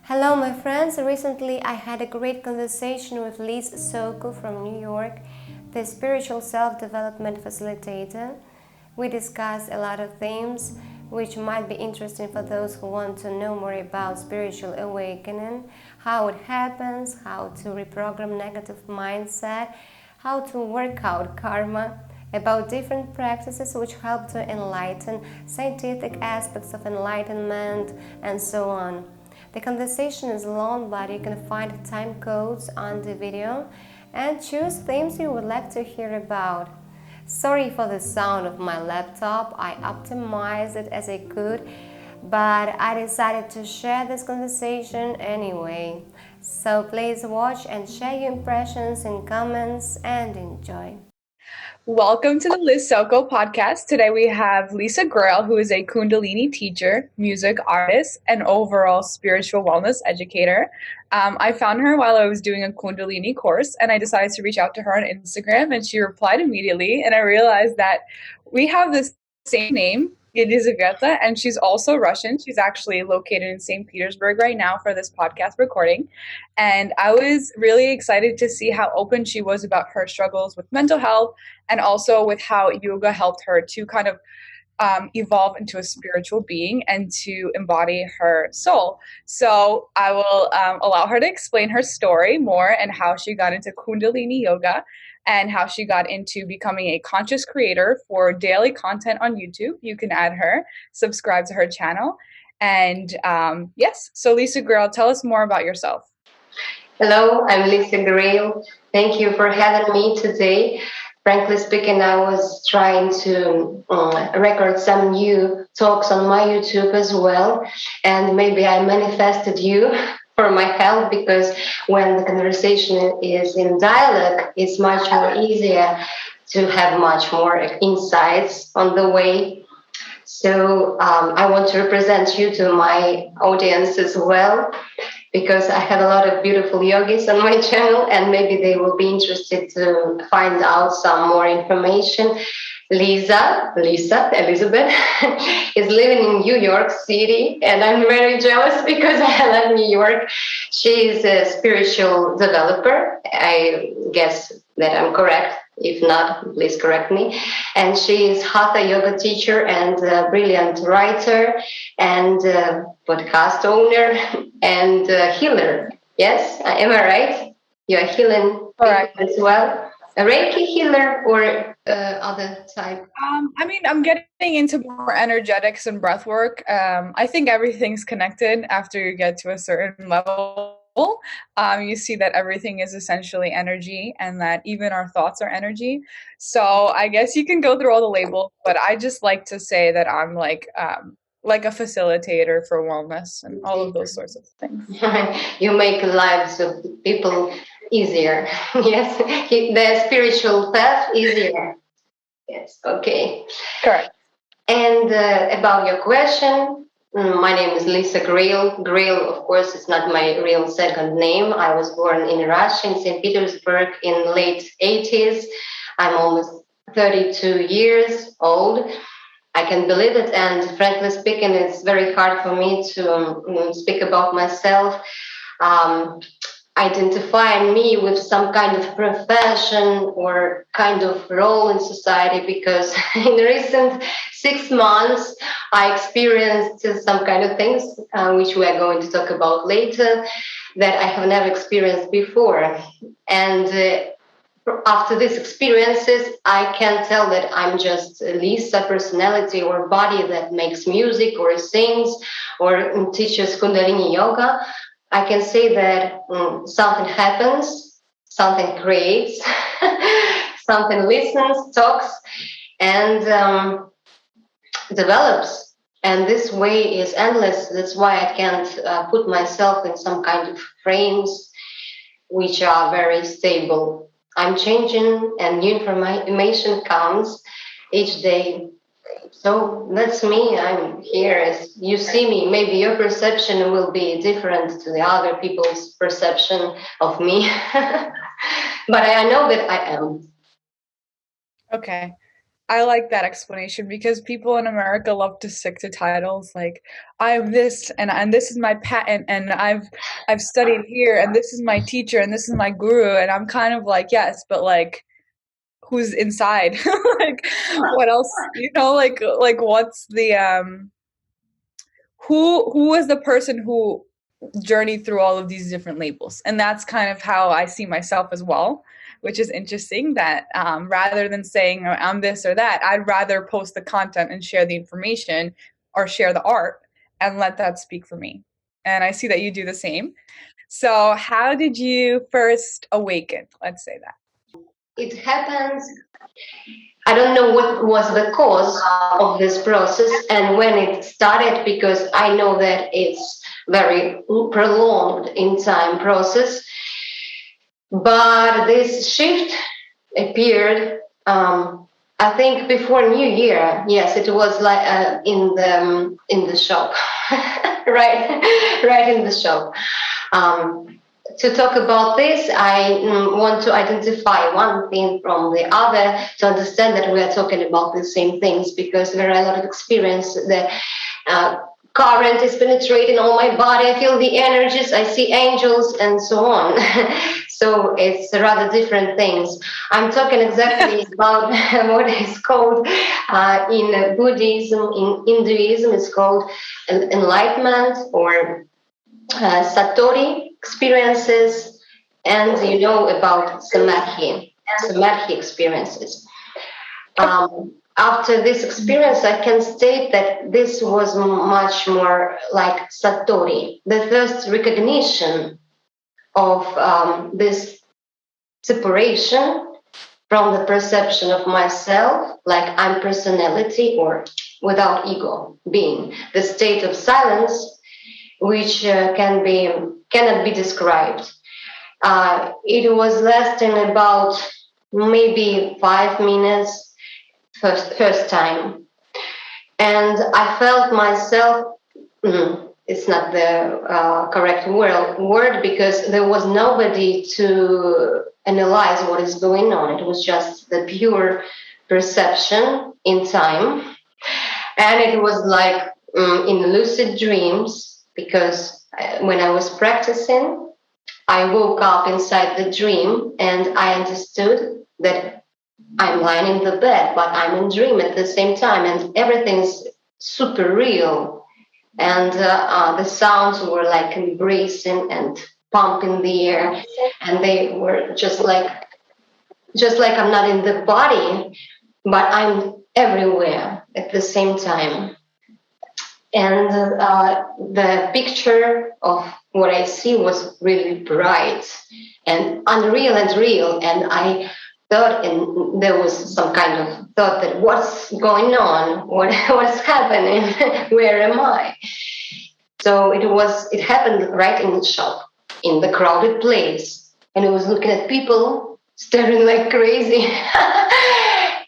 Hello, my friends. Recently, I had a great conversation with Soko from New York, the spiritual self development facilitator. We discussed a lot of themes which might be interesting for those who want to know more about spiritual awakening, how it happens, how to reprogram negative mindset, how to work out karma, about different practices which help to enlighten, scientific aspects of enlightenment, and so on. The conversation is long, but you can find time codes on the video and choose themes you would like to hear about. Sorry for the sound of my laptop, I optimized it as I could, but I decided to share this conversation anyway. So please watch and share your impressions in comments and enjoy. Welcome to the Soko podcast. Today we have Lisa Grail, who is a Kundalini teacher, music artist, and overall spiritual wellness educator. I found her while I was doing a Kundalini course, and I decided to reach out to her on Instagram, and she replied immediately. And I realized that we have the same name, Elizaveta, and she's also Russian. She's actually located in St. Petersburg right now for this podcast recording. And I was really excited to see how open she was about her struggles with mental health and also with how yoga helped her to kind of evolve into a spiritual being and to embody her soul. So I will allow her to explain her story more and how she got into Kundalini yoga and how she got into becoming a conscious creator for daily content on YouTube. You can add her, subscribe to her channel. And yes, so Lisa Grail, tell us more about yourself. Hello, I'm Lisa Grail. Thank you for having me today. Frankly speaking, I was trying to record some new talks on my YouTube as well, and maybe I manifested you for my help, because when the conversation is in dialogue, it's much more easier to have much more insights on the way. So I want to represent you to my audience as well, because I have a lot of beautiful yogis on my channel, and maybe they will be interested to find out some more information. Elizabeth, is living in New York City, and I'm very jealous because I love New York. She is a spiritual developer. I guess that I'm correct. If not, please correct me. And she is Hatha yoga teacher and a brilliant writer and podcast owner and healer. Yes, am I right? You are healing people as well. A Reiki healer or other type? I'm getting into more energetics and breath work. I think everything's connected after you get to a certain level. You see that everything is essentially energy and that even our thoughts are energy. So I guess you can go through all the labels, but I just like to say that I'm like a facilitator for wellness and all of those sorts of things. You make lives of people easier. Yes, the spiritual path easier. Yes, okay. Correct. And about your question, my name is Lisa Grail. Grail, of course, is not my real second name. I was born in Russia, in St. Petersburg, in late 80s. I'm almost 32 years old. I can believe it, and frankly speaking, it's very hard for me to speak about myself. Identifying me with some kind of profession or kind of role in society, because in recent 6 months I experienced some kind of things which we are going to talk about later, that I have never experienced before. And after these experiences, I can tell that I'm just Lisa personality or body that makes music or sings or teaches Kundalini yoga. I can say that something happens, something creates, something listens, talks, and develops. And this way is endless. That's why I can't put myself in some kind of frames which are very stable. I'm changing, and new information comes each day. So that's me. I'm here. As you see me, maybe your perception will be different to the other people's perception of me. But I know that I am. Okay. I like that explanation because people in America love to stick to titles like I'm this and this is my patent and I've studied here and this is my teacher and this is my guru, and I'm kind of like, yes, but like who's inside? Like what else, like what's the who is the person who journeyed through all of these different labels? And that's kind of how I see myself as well, which is interesting that rather than saying I'm this or that, I'd rather post the content and share the information or share the art and let that speak for me. And I see that you do the same. So how did you first awaken? Let's say that. It happens. I don't know what was the cause of this process and when it started, because I know that it's very prolonged in time process. But this shift appeared, I think, before New Year. Yes, it was like in the shop, right in the shop. To talk about this, I want to identify one thing from the other to understand that we are talking about the same things, because there are a lot of experience that current is penetrating all my body. I feel the energies, I see angels and so on. So it's rather different things. I'm talking exactly about what is called in Buddhism, in Hinduism, it's called enlightenment or Satori experiences, and you know about samadhi experiences. After this experience, I can state that this was much more like Satori, the first recognition of this separation from the perception of myself, like I'm personality or without ego being, the state of silence, which cannot be described. It was lasting about maybe 5 minutes first time, and I felt myself. It's not the correct word, because there was nobody to analyze what is going on. It was just the pure perception in time, and it was like in lucid dreams, because when I was practicing, I woke up inside the dream and I understood that I'm lying in the bed, but I'm in dream at the same time, and everything's super real. And the sounds were like embracing and pumping the air, and they were just like I'm not in the body, but I'm everywhere at the same time. And the picture of what I see was really bright and unreal and real. And I thought, and there was some kind of thought that what's going on? What's happening? Where am I? So it happened right in the shop, in the crowded place. And I was looking at people staring like crazy.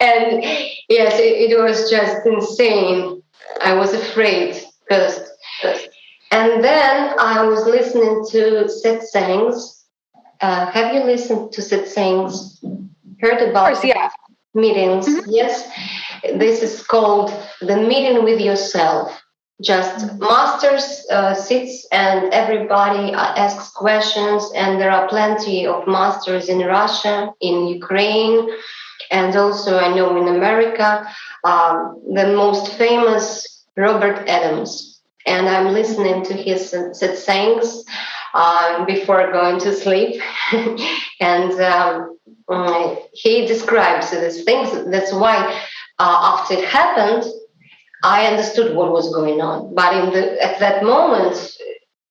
And yes, it was just insane. I was afraid first. And then I was listening to satsangs. Have you listened to satsangs? Heard about Of course, yeah. meetings? Mm-hmm. Yes. This is called the meeting with yourself. Just masters sits and everybody asks questions, and there are plenty of masters in Russia, in Ukraine, and also I know in America, the most famous Robert Adams. And I'm listening to his satsangs before going to sleep. And he describes these things. That's why after it happened, I understood what was going on. But at that moment,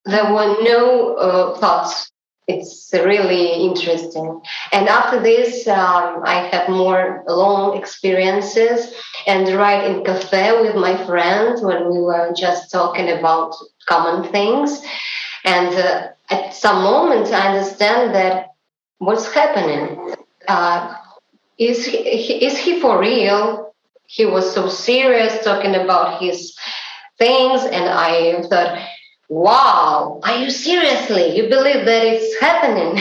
there were no thoughts. It's really interesting. And after this, I have more long experiences, and right in cafe with my friend when we were just talking about common things. And at some moment, I understand that what's happening. Is he for real? He was so serious talking about his things, and I thought, wow, are you seriously? You believe that it's happening?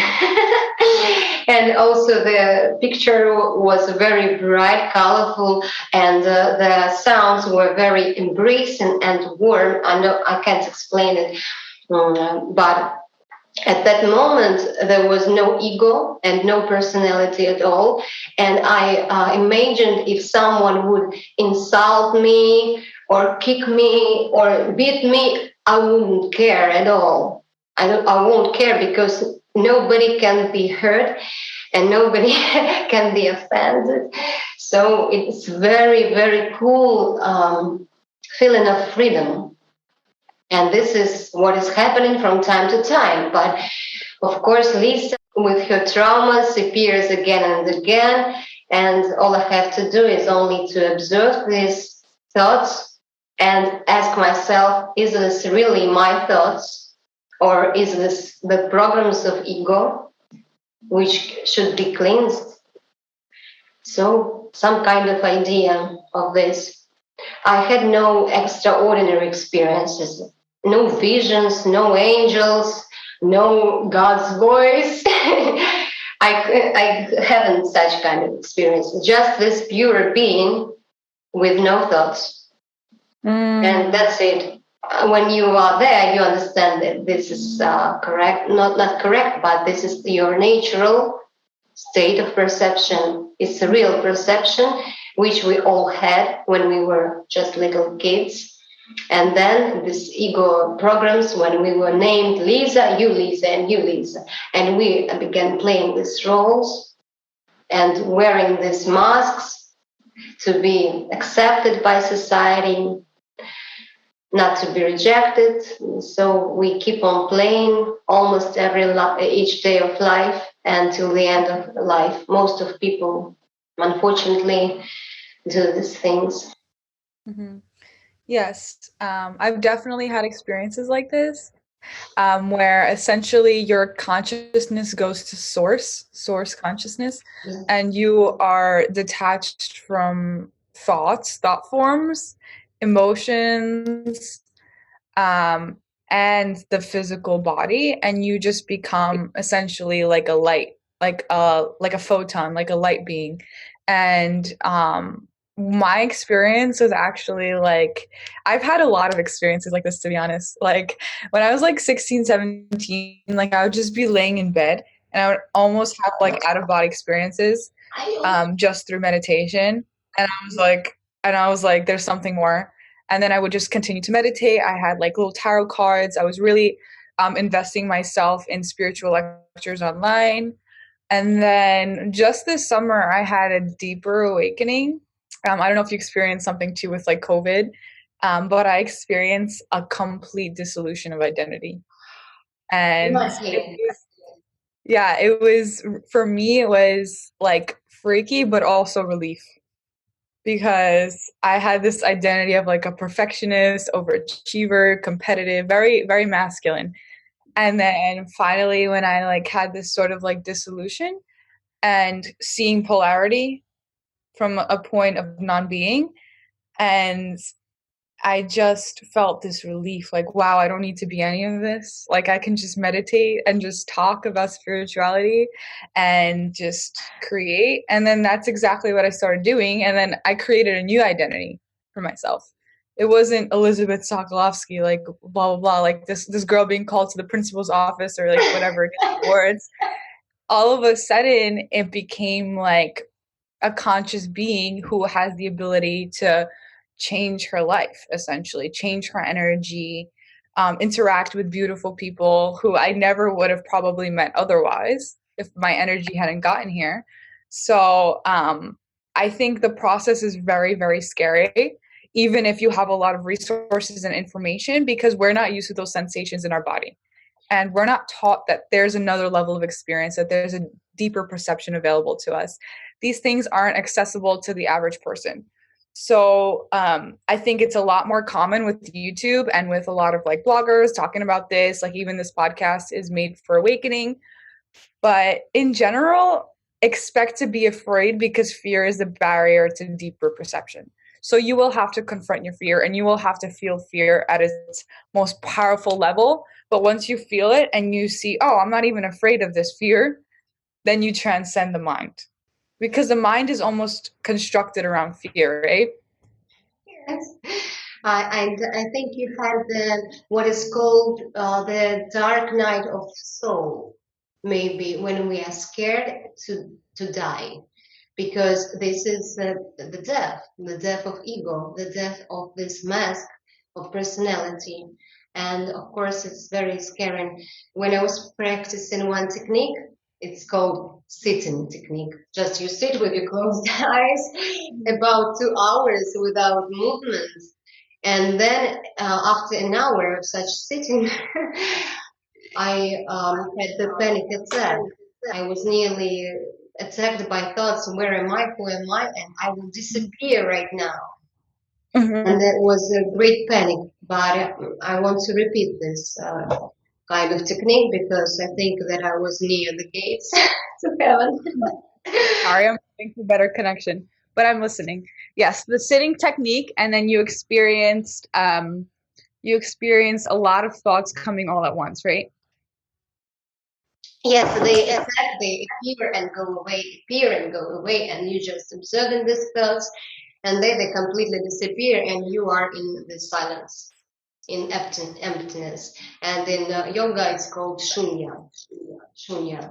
And also the picture was very bright, colorful, and the sounds were very embracing and warm. I know I can't explain it, but at that moment there was no ego and no personality at all. And I imagined if someone would insult me or kick me or beat me, I wouldn't care at all. I won't care, because nobody can be hurt and nobody can be offended. So it's very, very cool feeling of freedom. And this is what is happening from time to time. But of course, Lisa, with her traumas, appears again and again. And all I have to do is only to observe these thoughts and ask myself, is this really my thoughts? Or is this the programs of ego, which should be cleansed? So, some kind of idea of this. I had no extraordinary experiences, no visions, no angels, no God's voice. I haven't such kind of experience. Just this pure being with no thoughts. And that's it. When you are there, you understand that this is correct, not correct, but this is your natural state of perception. It's a real perception, which we all had when we were just little kids. And then this ego programs, when we were named Lisa, and you Lisa. And we began playing these roles and wearing these masks to be accepted by society, not to be rejected. So we keep on playing almost each day of life until the end of life. Most of people, unfortunately, do these things. Mm-hmm. Yes, I've definitely had experiences like this, where essentially your consciousness goes to source consciousness, and you are detached from thought forms, emotions, and the physical body, and you just become essentially like a light, like a photon, like a light being. And my experience was actually like, I've had a lot of experiences like this, to be honest. Like when I was like 16, 17, like I would just be laying in bed and I would almost have like out of body experiences just through meditation. And I was like, there's something more. And then I would just continue to meditate. I had like little tarot cards. I was really investing myself in spiritual lectures online. And then just this summer, I had a deeper awakening. I don't know if you experienced something too with like COVID, but I experienced a complete dissolution of identity. And it was, for me, it was like freaky, but also relief, because I had this identity of like a perfectionist, overachiever, competitive, very, very masculine. And then finally, when I like had this sort of like dissolution and seeing polarity from a point of non-being, and I just felt this relief, like, wow, I don't need to be any of this. Like, I can just meditate and just talk about spirituality and just create. And then that's exactly what I started doing. And then I created a new identity for myself. It wasn't Elizabeth Sokolovsky, like, blah, blah, blah, like this girl being called to the principal's office or like whatever awards. All of a sudden, it became like a conscious being who has the ability to change her life, essentially change her energy, interact with beautiful people who I never would have probably met otherwise if my energy hadn't gotten here. So I think the process is very, very scary, even if you have a lot of resources and information, because we're not used to those sensations in our body. And we're not taught that there's another level of experience, that there's a deeper perception available to us. These things aren't accessible to the average person. So I think it's a lot more common with YouTube and with a lot of like bloggers talking about this. Like even this podcast is made for awakening. But in general, expect to be afraid, because fear is the barrier to deeper perception. So you will have to confront your fear, and you will have to feel fear at its most powerful level. But once you feel it and you see, oh, I'm not even afraid of this fear, then you transcend the mind. Because the mind is almost constructed around fear, right? Yes. And I think you had what is called the dark night of soul, maybe when we are scared to die, because this is the death of ego, the death of this mask of personality. And of course, it's very scary. When I was practicing one technique, it's called sitting technique. Just you sit with your closed eyes about 2 hours without movement. And then after an hour of such sitting, I had the panic attack. I was nearly attacked by thoughts, where am I, who am I, and I will disappear right now. Mm-hmm. And that was a great panic. But I want to repeat this kind of technique because I think that I was near the gates to heaven. Sorry, I'm having a better connection, but I'm listening. Yes, the sitting technique, and then you experienced a lot of thoughts coming all at once, right? Yes, they appear and go away, appear and go away, and you just observing these thoughts, and they completely disappear, and you are in the silence, in emptiness. And in yoga, it's called shunya,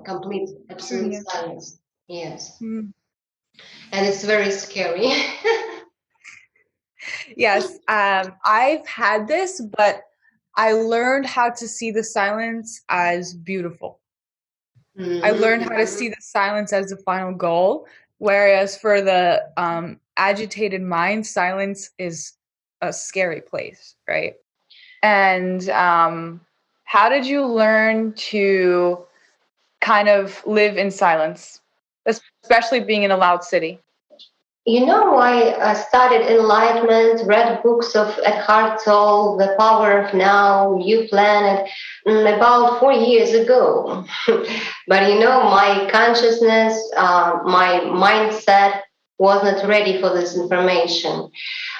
complete, absolute Shunya. silence. Yes, Mm. and it's very scary. Yes, I've had this, but I learned how to see the silence as beautiful. I learned how to see the silence as the final goal, whereas for the agitated mind, silence is a scary place, right? And how did you learn to kind of live in silence, especially being in a loud city? You know, I studied enlightenment, read books of Eckhart Tolle, The Power of Now, New Planet, about 4 years ago. But you know, my consciousness, my mindset was not ready for this information.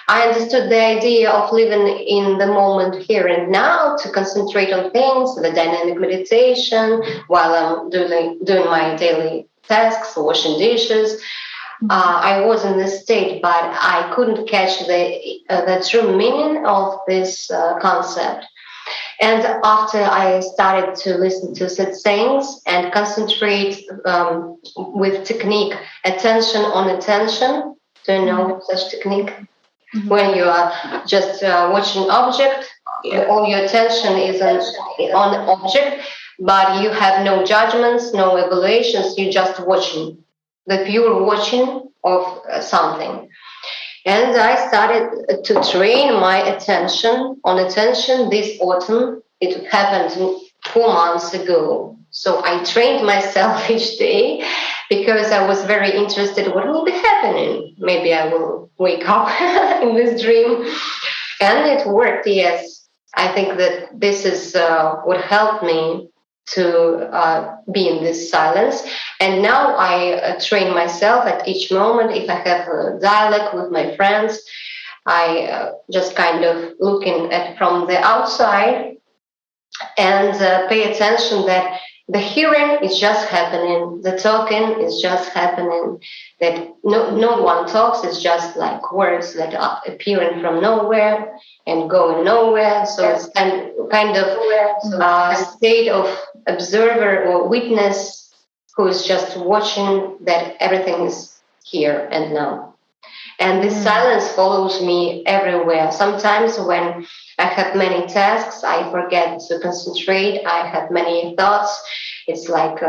I understood the idea of living in the moment here and now, to concentrate on things, the dynamic meditation, while I'm doing my daily tasks, washing dishes. I was in this state, but I couldn't catch the true meaning of this concept. And after I started to listen to such things and concentrate with technique, attention on attention, do you know such technique? Mm-hmm. When you are just watching object, all your attention is on the object, but you have no judgments, no evaluations, you just watching, the pure watching of something. And I started to train my attention on attention this autumn. It happened 4 months ago. So I trained myself each day because I was very interested what will be happening. Maybe I will wake up in this dream. And it worked, yes. I think that this is what helped me to be in this silence. And now I train myself at each moment. If I have a dialogue with my friends, I just kind of looking at from the outside and pay attention that the hearing is just happening, the talking is just happening, that no one talks, it's just like words that are appearing from nowhere and going nowhere. So it's kind of state of observer or witness who is just watching that everything is here and now. And this silence follows me everywhere. Sometimes when I have many tasks, I forget to concentrate. I have many thoughts. It's like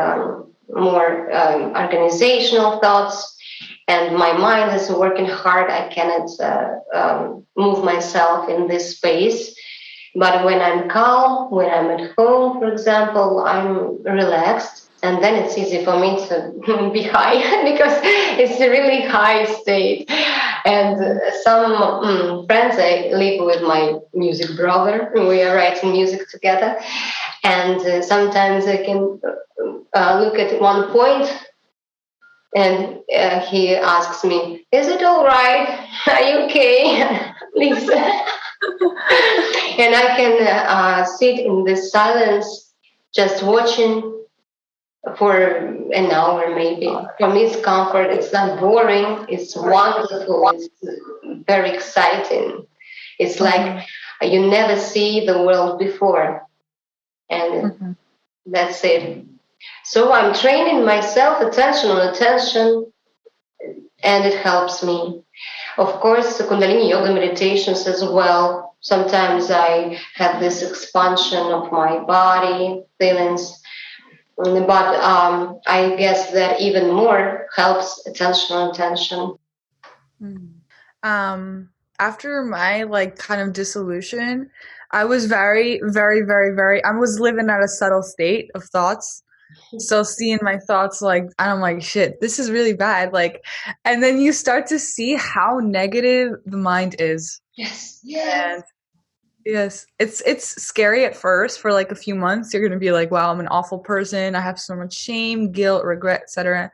more organizational thoughts. And my mind is working hard. I cannot move myself in this space. But when I'm calm, when I'm at home, for example, I'm relaxed. And then it's easy for me to be high because it's a really high state. And some friends, I live with my music brother. We are writing music together. And sometimes I can look at one point and he asks me, "Is it all right? Are you okay?" Please. And I can sit in this silence, just watching for an hour maybe. For me, it's comfort. It's not boring. It's wonderful. It's very exciting. It's like you never see the world before, and that's it. So I'm training myself attention on attention, and it helps me. Of course, the Kundalini yoga meditations as well. Sometimes I have this expansion of my body feelings, but I guess that even more helps attention on attention. After my like kind of dissolution, I was very, very, very, very, I was living at a subtle state of thoughts. Still seeing my thoughts like, and I'm like, shit, this is really bad. Like, and then you start to see how negative the mind is. Yes. And yes, it's scary at first for like a few months. You're gonna be like, wow, I'm an awful person. I have so much shame, guilt, regret, etc.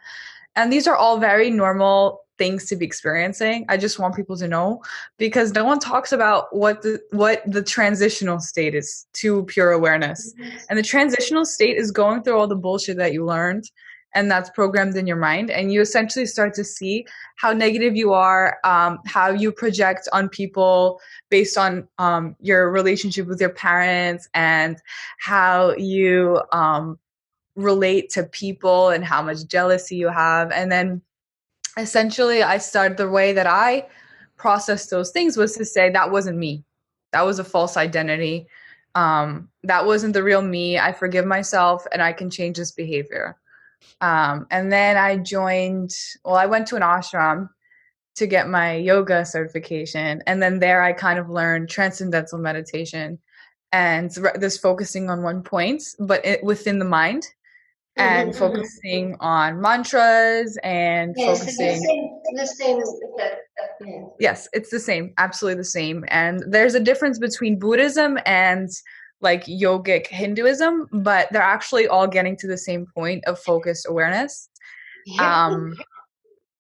And these are all very normal things to be experiencing. I just want people to know, because no one talks about what the transitional state is to pure awareness. And the transitional state is going through all the bullshit that you learned and that's programmed in your mind, and you essentially start to see how negative you are, how you project on people based on your relationship with your parents, and how you relate to people and how much jealousy you have. And then essentially I started, the way that I processed those things was to say that wasn't me. That was a false identity. That wasn't the real me. I forgive myself and I can change this behavior. And then I went to an ashram to get my yoga certification. And then there I kind of learned transcendental meditation and this focusing on one point, but within the mind, and focusing on mantras and focusing. The same. Yes, it's the same, absolutely the same. And there's a difference between Buddhism and like yogic Hinduism, but they're actually all getting to the same point of focused awareness.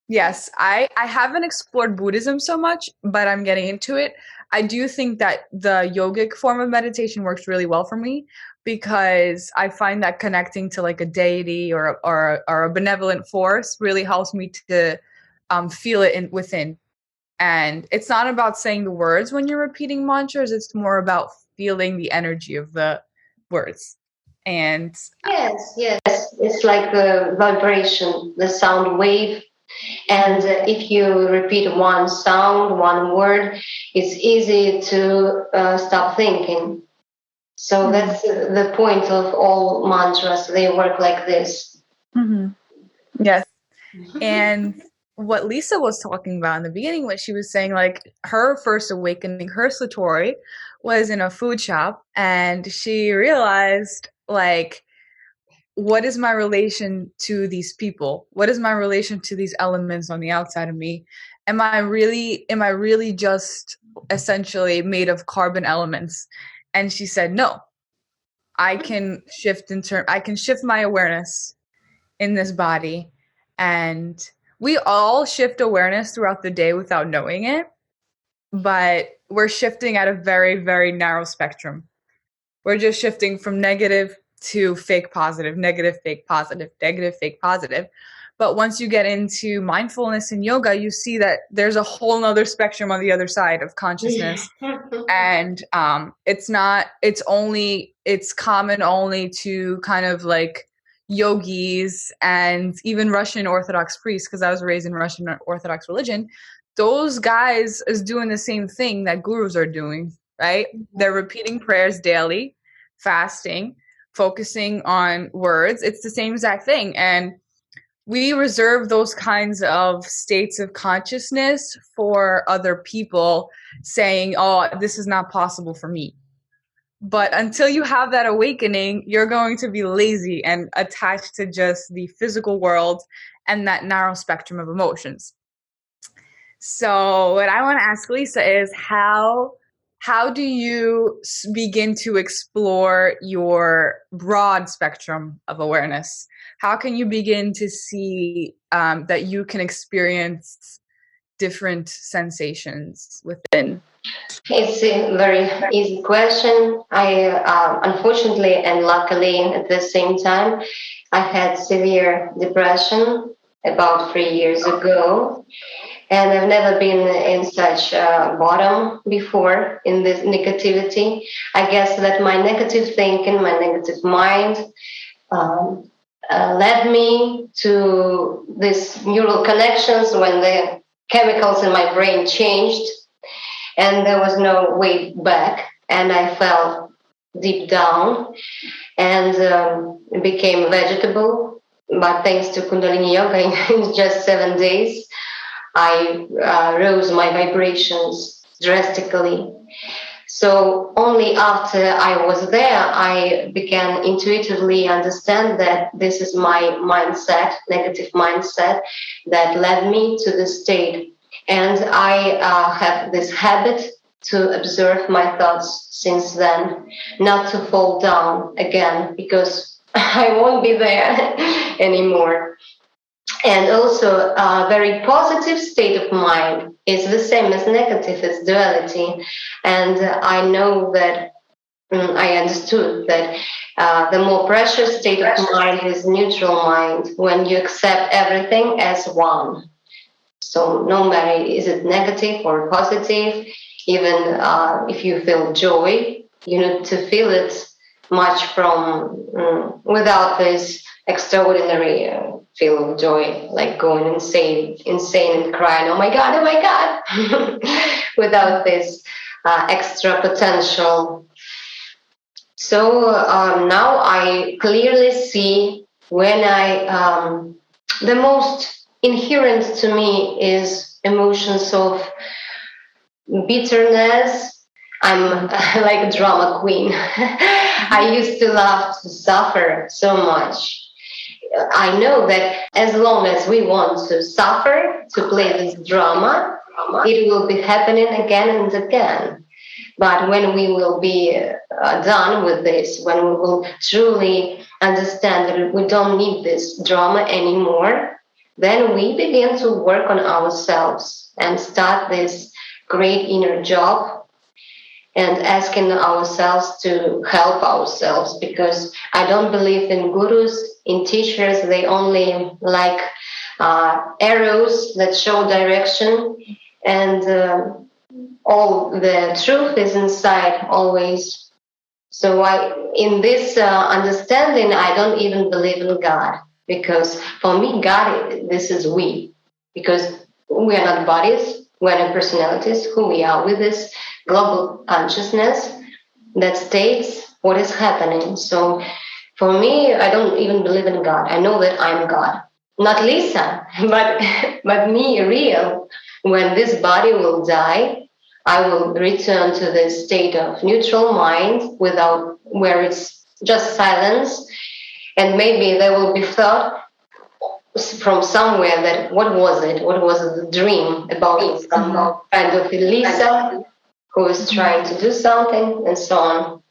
Yes, I haven't explored Buddhism so much, but I'm getting into it. I do think that the yogic form of meditation works really well for me, because I find that connecting to like a deity or a benevolent force really helps me to feel it within. And it's not about saying the words when you're repeating mantras, it's more about feeling the energy of the words. And yes, it's like the vibration, the sound wave. And if you repeat one sound, one word, it's easy to stop thinking. So that's the point of all mantras. They work like this. Yes. And what Lisa was talking about in the beginning, when she was saying like her first awakening, her satori was in a food shop, and she realized like, what is my relation to these people? What is my relation to these elements on the outside of me? Am I really just essentially made of carbon elements? And she said, no, I can shift my awareness in this body. And we all shift awareness throughout the day without knowing it, but we're shifting at a very, very narrow spectrum. We're just shifting from negative to fake positive, negative, fake positive, negative, fake positive. But once you get into mindfulness and yoga, you see that there's a whole nother spectrum on the other side of consciousness. And it's common only to kind of like yogis and even Russian Orthodox priests, because I was raised in Russian Orthodox religion. Those guys is doing the same thing that gurus are doing, right? They're repeating prayers daily, fasting, focusing on words. It's the same exact thing. And we reserve those kinds of states of consciousness for other people, saying, oh, this is not possible for me. But until you have that awakening, you're going to be lazy and attached to just the physical world and that narrow spectrum of emotions. So what I want to ask Lisa is, how do you begin to explore your broad spectrum of awareness? How can you begin to see that you can experience different sensations within? It's a very easy question. I unfortunately and luckily at the same time, I had severe depression about 3 years ago, and I've never been in such bottom before in this negativity. I guess that my negative thinking, my negative mind, um, led me to these neural connections when the chemicals in my brain changed, and there was no way back, and I fell deep down and became vegetable. But thanks to Kundalini Yoga, in just 7 days, I rose my vibrations drastically. So only after I was there, I began intuitively understand that this is my mindset, negative mindset, that led me to this state. And I have this habit to observe my thoughts since then, not to fall down again, because I won't be there anymore. And also, a very positive state of mind is the same as negative, as duality. And I know that I understood that the more precious state of mind is neutral mind, when you accept everything as one. So no matter is it negative or positive, even if you feel joy, you need to feel it much from without this extraordinary feel of joy, like going insane and crying, oh my God, without this extra potential. So now I clearly see when the most inherent to me is emotions of bitterness. I'm like a drama queen. I used to love to suffer so much. I know that as long as we want to suffer, to play this drama, it will be happening again and again. But when we will be done with this, when we will truly understand that we don't need this drama anymore, then we begin to work on ourselves and start this great inner job and asking ourselves to help ourselves, because I don't believe in gurus, in teachers. They only like arrows that show direction, and all the truth is inside always. So in this understanding, I don't even believe in God, because for me, God, this is we, because we are not bodies, we are not personalities. Who we are with this global consciousness that states what is happening. So for me, I don't even believe in God. I know that I'm God, not Lisa, but me, real. When this body will die, I will return to this state of neutral mind without where it's just silence, and maybe there will be thought from somewhere that what was it? What was the dream about some kind of Lisa who is trying to do something and so on.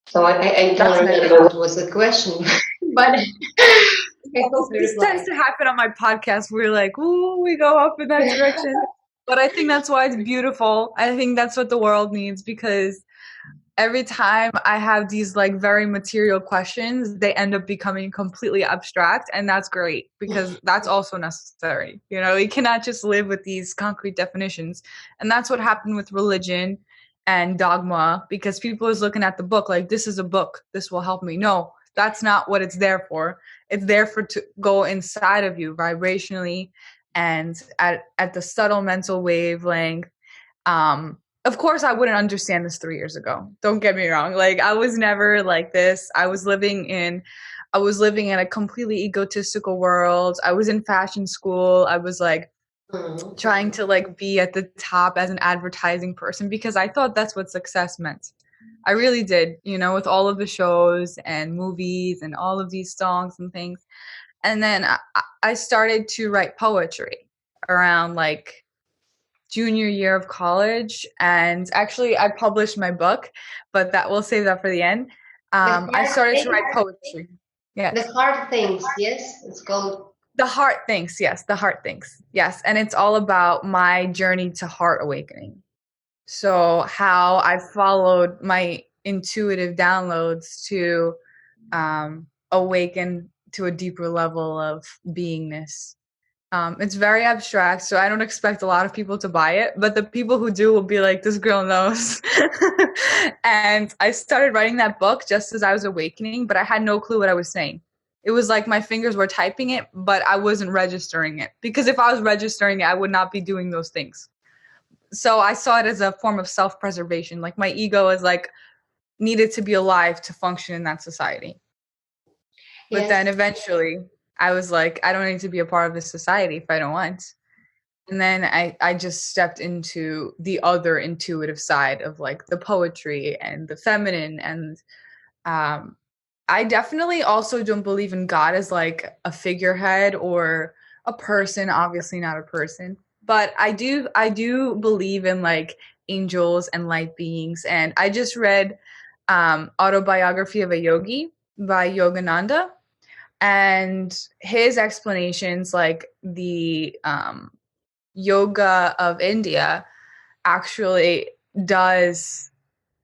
So I don't remember what was the question, but This tends to happen on my podcast. We're like, ooh, we go up in that direction. But I think that's why it's beautiful. I think that's what the world needs, because every time I have these like very material questions, they end up becoming completely abstract, and that's great, because that's also necessary. You know, you cannot just live with these concrete definitions. And that's what happened with religion and dogma, because people is looking at the book like, this is a book, this will help me. No, that's not what it's there for. It's there for to go inside of you vibrationally and at the subtle mental wavelength. Of course, I wouldn't understand this 3 years ago. Don't get me wrong. Like, I was never like this. I was living in a completely egotistical world. I was in fashion school. I was like trying to like be at the top as an advertising person, because I thought that's what success meant. I really did, you know, with all of the shows and movies and all of these songs and things. And then I started to write poetry around like junior year of college, and actually I published my book, but that we'll save that for the end. I started to write poetry. Yes. The hard things, yes, it's called. The Heart Thinks, yes, The Heart Thinks, yes. And it's all about my journey to heart awakening. So how I followed my intuitive downloads to awaken to a deeper level of beingness. It's very abstract, so I don't expect a lot of people to buy it, but the people who do will be like, this girl knows. And I started writing that book just as I was awakening, but I had no clue what I was saying. It was like my fingers were typing it, but I wasn't registering it. Because if I was registering it, I would not be doing those things. So I saw it as a form of self-preservation. Like my ego is like needed to be alive to function in that society. But then eventually I was like, I don't need to be a part of this society if I don't want. And then I just stepped into the other intuitive side of like the poetry and the feminine. And I definitely also don't believe in God as like a figurehead or a person, obviously not a person. But I do believe in like angels and light beings. And I just read Autobiography of a Yogi by Yogananda. And his explanations, like the yoga of India, actually does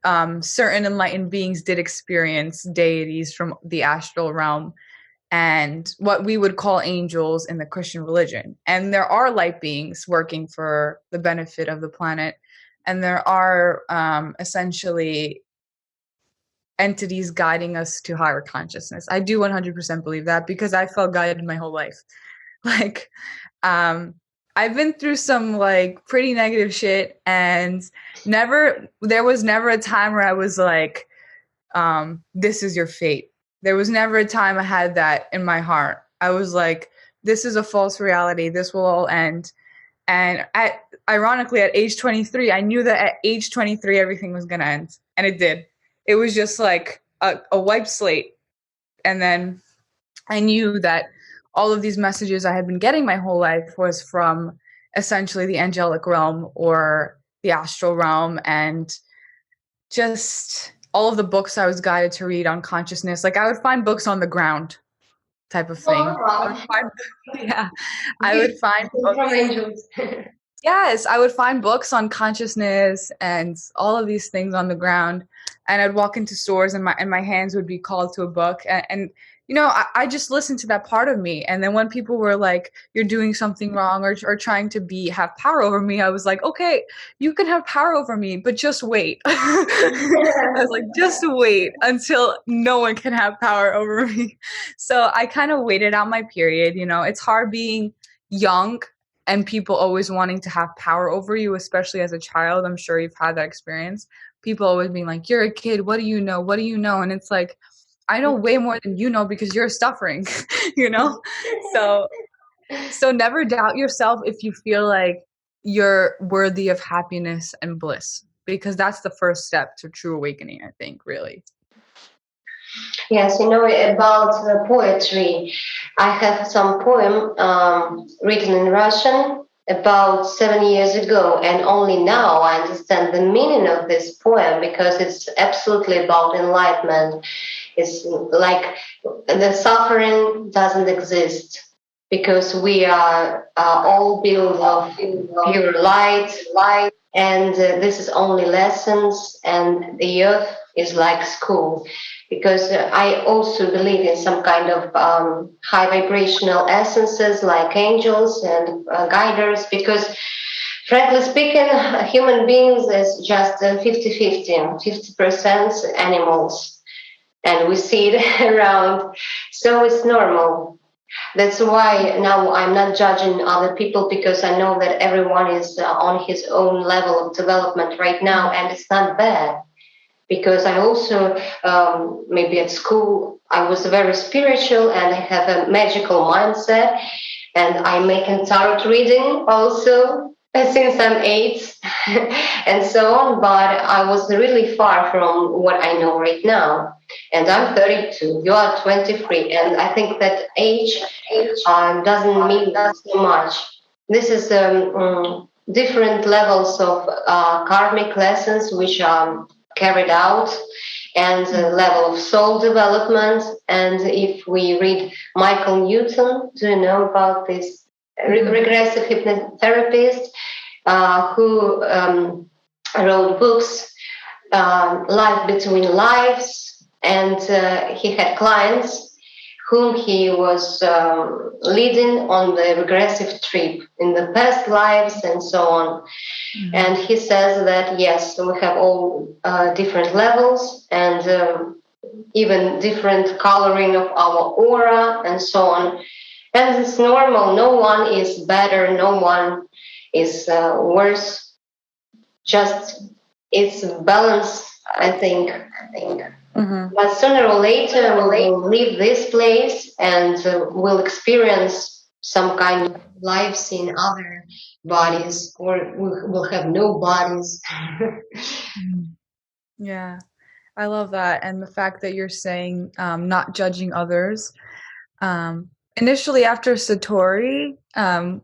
certain enlightened beings did experience deities from the astral realm and what we would call angels in the Christian religion. And there are light beings working for the benefit of the planet. And there are essentially entities guiding us to higher consciousness. I do 100% believe that because I felt guided my whole life. Like, I've been through some like pretty negative shit, and there was never a time where I was like, this is your fate. There was never a time I had that in my heart. I was like, this is a false reality. This will all end. And ironically, at age 23, I knew that at age 23, everything was going to end. And it did. It was just like a wiped slate. And then I knew that all of these messages I had been getting my whole life was from essentially the angelic realm or the astral realm, and just all of the books I was guided to read on consciousness. Like I would find books on the ground type of thing. I would find books. Yes, I would find books on consciousness and all of these things on the ground. And I'd walk into stores and my hands would be called to a book. And you know, I just listened to that part of me. And then when people were like, you're doing something wrong or trying to have power over me, I was like, okay, you can have power over me, but just wait. I was like, just wait until no one can have power over me. So I kind of waited out my period. You know, it's hard being young and people always wanting to have power over you, especially as a child. I'm sure you've had that experience. People always being like, you're a kid. What do you know? What do you know? And it's like, I know way more than you know because you're suffering, you know? So never doubt yourself if you feel like you're worthy of happiness and bliss, because that's the first step to true awakening, I think, really. Yes, you know, about poetry, I have some poem written in Russian about 7 years ago, and only now I understand the meaning of this poem because it's absolutely about enlightenment. It's like the suffering doesn't exist because we are all built of pure light, and this is only lessons, and the earth is like school. Because I also believe in some kind of high vibrational essences like angels and guiders, because frankly speaking, human beings is just 50% animals, and we see it around, so it's normal. That's why now I'm not judging other people, because I know that everyone is on his own level of development right now, and it's not bad. Because I also, maybe at school, I was very spiritual and I have a magical mindset, and I make a tarot reading also since I'm 8 and so on, but I was really far from what I know right now. And I'm 32, you are 23, and I think that age doesn't mean so much. This is different levels of karmic lessons which are carried out, and the level of soul development. And if we read Michael Newton, do you know about this regressive hypnotherapist who wrote books, Life Between Lives, and he had clients, whom he was leading on the regressive trip in the past lives and so on. And he says that, yes, we have all different levels and even different coloring of our aura and so on. And it's normal. No one is better. No one is worse. Just it's balance, I think. But sooner or later, we will leave this place and we'll experience some kind of lives in other bodies, or we'll have no bodies. Yeah, I love that. And the fact that you're saying not judging others. Initially, after Satori,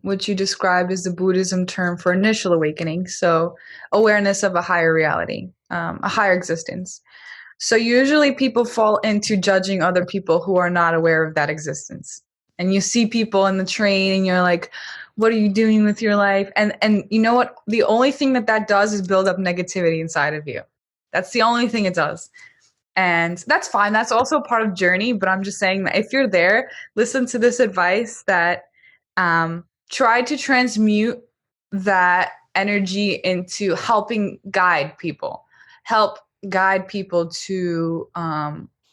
which you described as the Buddhism term for initial awakening, so awareness of a higher reality, a higher existence. So usually people fall into judging other people who are not aware of that existence. And you see people in the train and you're like, what are you doing with your life? And you know what? The only thing that does is build up negativity inside of you. That's the only thing it does. And that's fine. That's also part of journey. But I'm just saying that if you're there, listen to this advice that try to transmute that energy into helping guide people. Help guide people to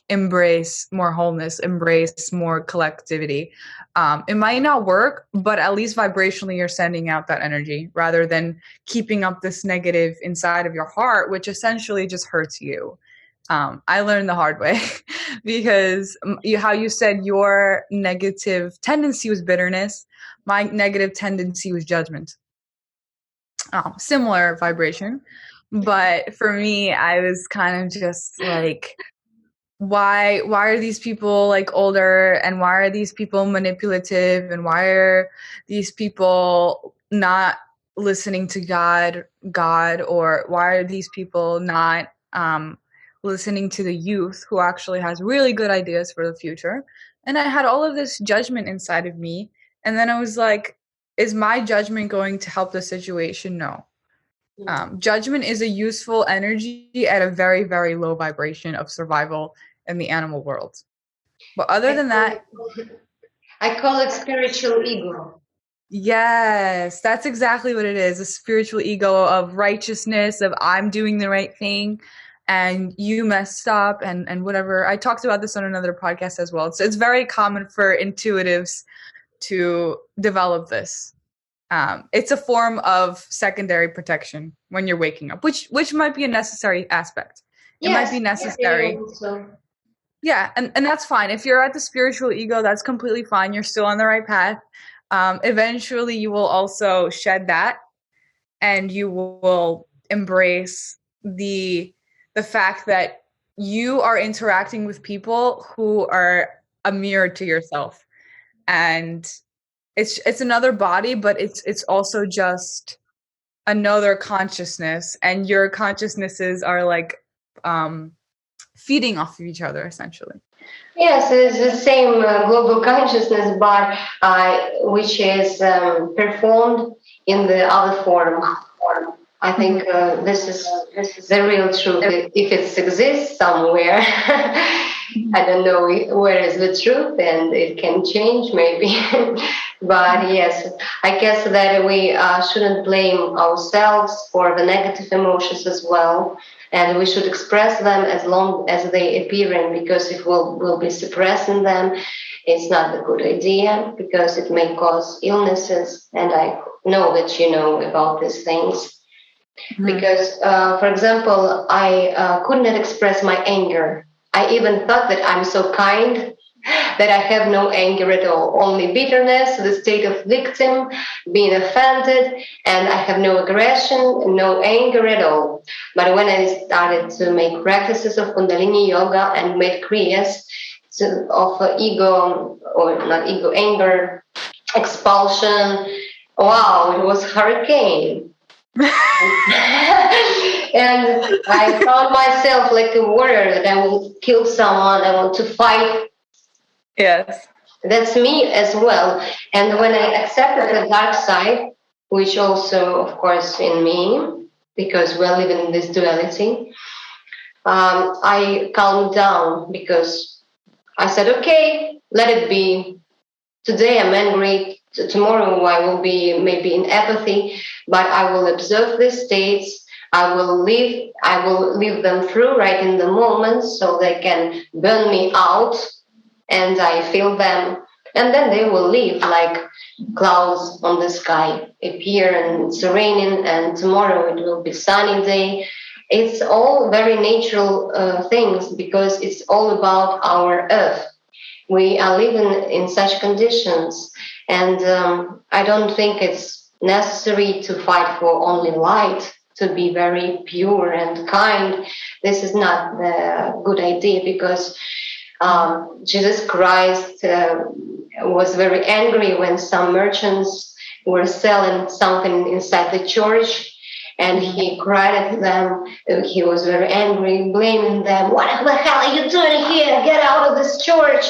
embrace more wholeness, embrace more collectivity. It might not work, but at least vibrationally you're sending out that energy rather than keeping up this negative inside of your heart, which essentially just hurts you. I learned the hard way because how you said your negative tendency was bitterness, my negative tendency was judgment. Similar vibration. But for me, I was kind of just like, why are these people like older, and why are these people manipulative, and why are these people not listening to God, or why are these people not listening to the youth who actually has really good ideas for the future? And I had all of this judgment inside of me, and then I was like, is my judgment going to help the situation? No. Judgment is a useful energy at a very, very low vibration of survival in the animal world. But other than that, I call it spiritual ego. yes, that's exactly what it is. A spiritual ego of righteousness, of I'm doing the right thing and you messed up and whatever. I talked about this on another podcast as well. So it's very common for intuitives to develop this. It's a form of secondary protection when you're waking up, which might be a necessary aspect. It might be necessary. Yeah, and that's fine. If you're at the spiritual ego, that's completely fine. You're still on the right path. Eventually, you will also shed that, and you will embrace the fact that you are interacting with people who are a mirror to yourself, and it's another body, but it's also just another consciousness, and your consciousnesses are like feeding off of each other essentially. Yes, it's the same global consciousness, but which is performed in the other form. I think this is the real truth. If it exists somewhere, I don't know where is the truth, and it can change maybe. But yes, I guess that we shouldn't blame ourselves for the negative emotions as well. And we should express them as long as they appear in, because if we'll be suppressing them, it's not a good idea, because it may cause illnesses. And I know that you know about these things. Because, for example, I could not express my anger. I even thought that I'm so kind that I have no anger at all, only bitterness, the state of victim, being offended, and I have no aggression, no anger at all. But when I started to make practices of Kundalini yoga and made kriyas of ego, or not ego, anger, expulsion, wow, it was hurricane. And I found myself like a warrior, that I will kill someone, I want to fight. Yes. That's me as well. And when I accepted the dark side, which also, of course, in me, because we're living in this duality, I calmed down, because I said, okay, let it be. Today I'm angry, tomorrow I will be maybe in apathy, but I will observe these states. I will live them through right in the moment so they can burn me out and I feel them. And then they will leave like clouds on the sky, appear and it's raining, and tomorrow it will be sunny day. It's all very natural things because it's all about our earth. We are living in such conditions, and I don't think it's necessary to fight for only light, to be very pure and kind. This is not the good idea because Jesus Christ was very angry when some merchants were selling something inside the church, and he cried at them. He was very angry, blaming them. What the hell are you doing here? Get out of this church.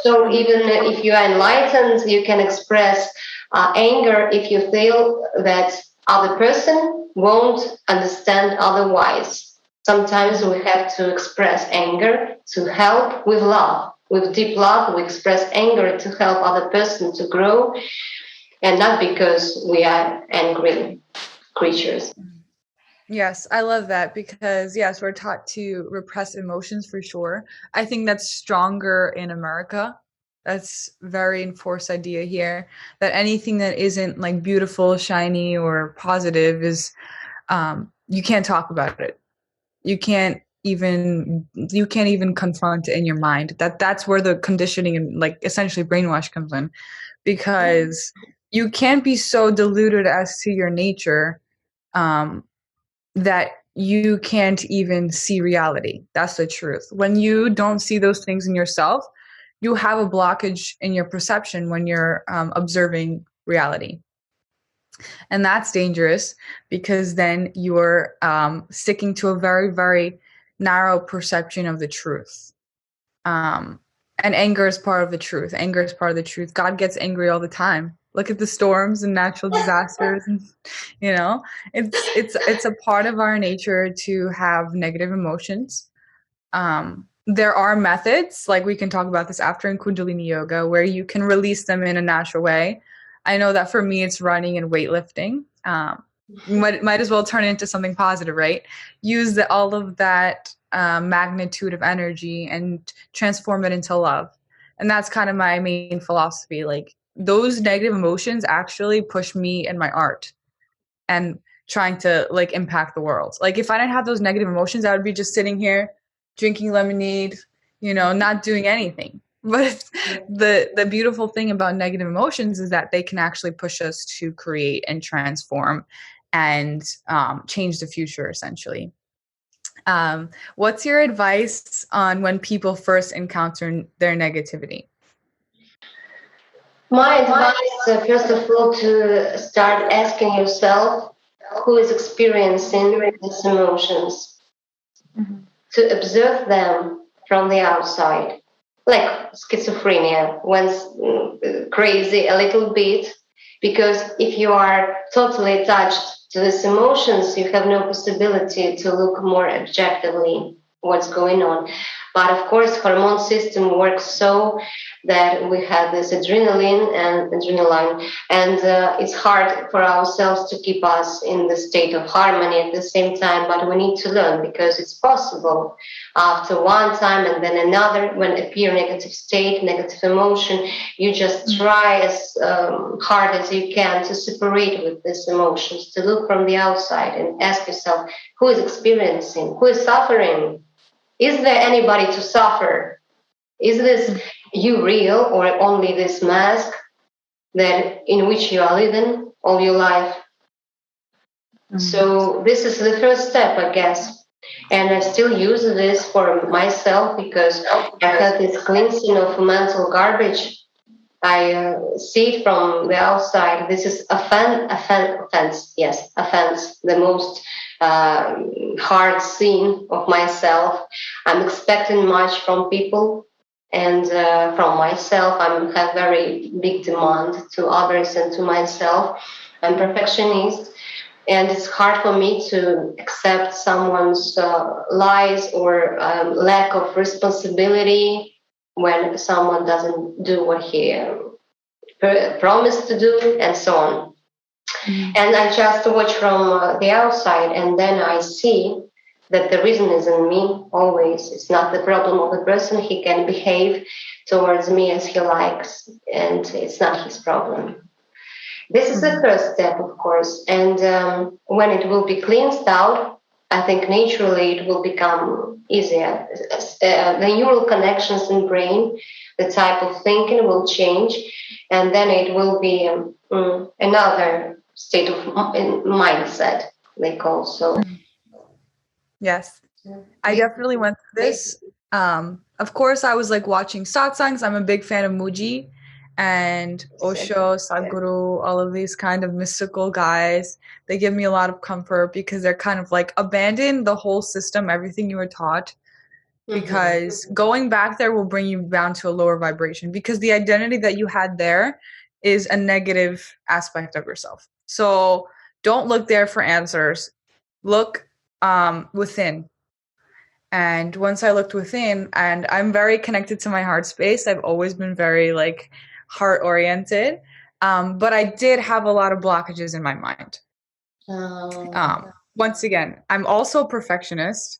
So even if you are enlightened, you can express anger if you feel that other person won't understand otherwise. Sometimes we have to express anger to help with love. With deep love, we express anger to help other person to grow, and not because we are angry creatures. Yes, I love that because, yes, we're taught to repress emotions for sure. I think that's stronger in America. That's very enforced idea here that anything that isn't like beautiful, shiny, or positive is you can't talk about it. You can't even confront it in your mind. That's where the conditioning and like essentially brainwash comes in, because you can't be so deluded as to your nature um, that you can't even see reality. That's the truth. When you don't see those things in yourself, you have a blockage in your perception when you're observing reality. And that's dangerous because then you're sticking to a very, very narrow perception of the truth. And anger is part of the truth. Anger is part of the truth. God gets angry all the time. Look at the storms and natural disasters, and it's a part of our nature to have negative emotions. There are methods, like we can talk about this after in Kundalini yoga, where you can release them in a natural way. I know that for me, it's running and weightlifting. Might as well turn it into something positive, right? Use all of that magnitude of energy and transform it into love. And that's kind of my main philosophy. Like, those negative emotions actually push me in my art and trying to like impact the world. Like, if I didn't have those negative emotions, I would be just sitting here drinking lemonade, not doing anything. But the beautiful thing about negative emotions is that they can actually push us to create and transform and change the future, essentially. What's your advice on when people first encounter their negativity? My advice, first of all, to start asking yourself who is experiencing these emotions, to observe them from the outside, like schizophrenia, once crazy a little bit, because if you are totally attached to these emotions, you have no possibility to look more objectively what's going on. But of course, hormone system works so that we have this adrenaline, and it's hard for ourselves to keep us in the state of harmony at the same time. But we need to learn because it's possible. After one time and then another, when appear negative state, negative emotion, you just try as hard as you can to separate with these emotions, to look from the outside and ask yourself, who is experiencing, who is suffering? Is there anybody to suffer? Is this you real or only this mask that in which you are living all your life? So this is the first step, I guess. And I still use this for myself because I have this cleansing of mental garbage. I see it from the outside. This is offense. Yes, offense. The most hard scene of myself. I'm expecting much from people and from myself. I have very big demand to others and to myself. I'm perfectionist, and it's hard for me to accept someone's lies or lack of responsibility. when someone doesn't do what he promised to do, and so on. And I just watch from the outside, and then I see that the reason is in me always. It's not the problem of the person. He can behave towards me as he likes, and it's not his problem. This is the first step, of course. And when it will be cleansed out, I think naturally it will become easier. The neural connections in brain, the type of thinking will change, and then it will be another state of mindset, they call so. Yes, I definitely went through this. Of course, I was like watching satsangs. I'm a big fan of Muji and Osho, Sadhguru, all of these kind of mystical guys. They give me a lot of comfort because they're kind of like abandon the whole system, everything you were taught, because going back there will bring you down to a lower vibration, because the identity that you had there is a negative aspect of yourself. So don't look there for answers. Look within. And once I looked within, and I'm very connected to my heart space, I've always been very like heart oriented. But I did have a lot of blockages in my mind. Once again, I'm also a perfectionist,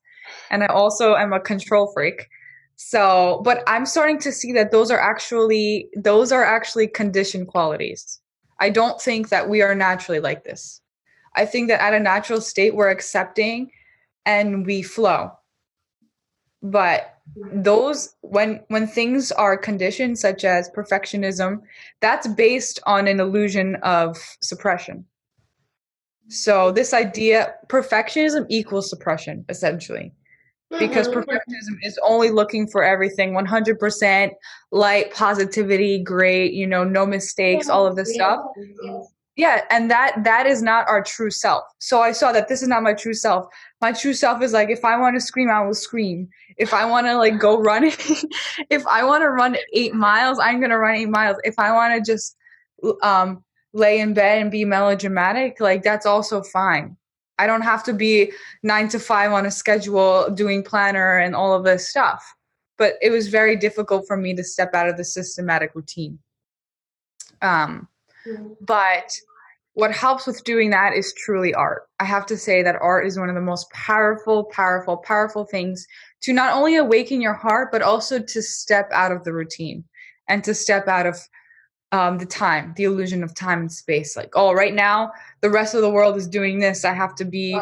and I also am a control freak. So, but I'm starting to see that those are actually conditioned qualities. I don't think that we are naturally like this. I think that at a natural state, we're accepting and we flow. But those when things are conditioned, such as perfectionism, that's based on an illusion of suppression. So this idea, perfectionism equals suppression, essentially, because perfectionism is only looking for everything 100% light, positivity, great, no mistakes, all of this stuff. Yeah, and that is not our true self. So I saw that this is not my true self. My true self is like, if I want to scream, I will scream. If I want to like go running, if I want to run 8 miles, I'm going to run 8 miles. If I want to just lay in bed and be melodramatic, like that's also fine. I don't have to be 9 to 5 on a schedule doing planner and all of this stuff. But it was very difficult for me to step out of the systematic routine. But what helps with doing that is truly art. I have to say that art is one of the most powerful, powerful, powerful things to not only awaken your heart, but also to step out of the routine and to step out of the illusion of time and space. Like, oh, right now, the rest of the world is doing this. I have to be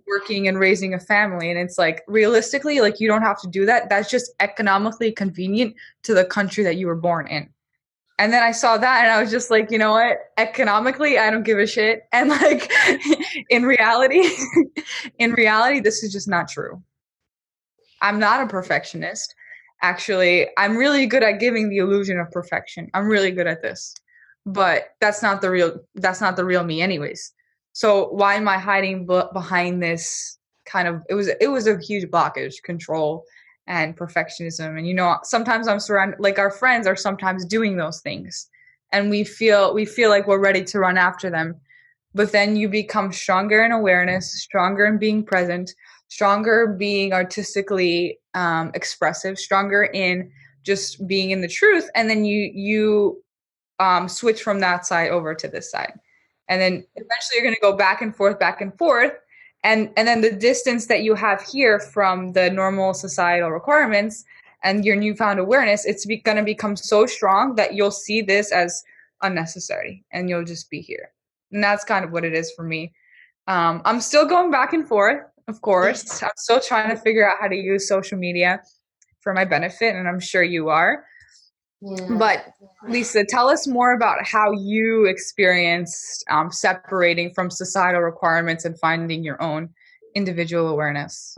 working and raising a family. And it's like, realistically, like you don't have to do that. That's just economically convenient to the country that you were born in. And then I saw that and I was just like, you know what? Economically, I don't give a shit. And like in reality, this is just not true. I'm not a perfectionist. Actually, I'm really good at giving the illusion of perfection. I'm really good at this. But that's not the real me anyways. So why am I hiding behind this kind of, it was a huge blockage, control and perfectionism. And sometimes I'm surrounded, like our friends are sometimes doing those things and we feel like we're ready to run after them. But then you become stronger in awareness, stronger in being present, stronger being artistically expressive, stronger in just being in the truth. And then you switch from that side over to this side. And then eventually you're going to go back and forth. And then the distance that you have here from the normal societal requirements and your newfound awareness, it's going to become so strong that you'll see this as unnecessary and you'll just be here. And that's kind of what it is for me. I'm still going back and forth, of course. I'm still trying to figure out how to use social media for my benefit, and I'm sure you are. Yeah. But Lisa, tell us more about how you experienced separating from societal requirements and finding your own individual awareness.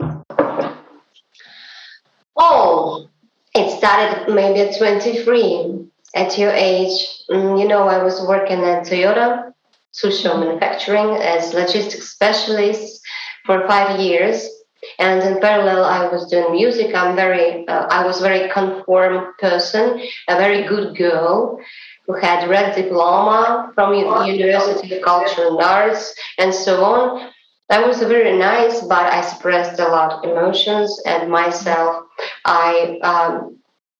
Oh, it started maybe at 23. At your age, I was working at Toyota, Susho Manufacturing, as logistics specialist for 5 years. And in parallel, I was doing music. I was very conformed person, a very good girl who had red diploma from University of Culture and Arts and so on. I was very nice, but I suppressed a lot of emotions and myself. I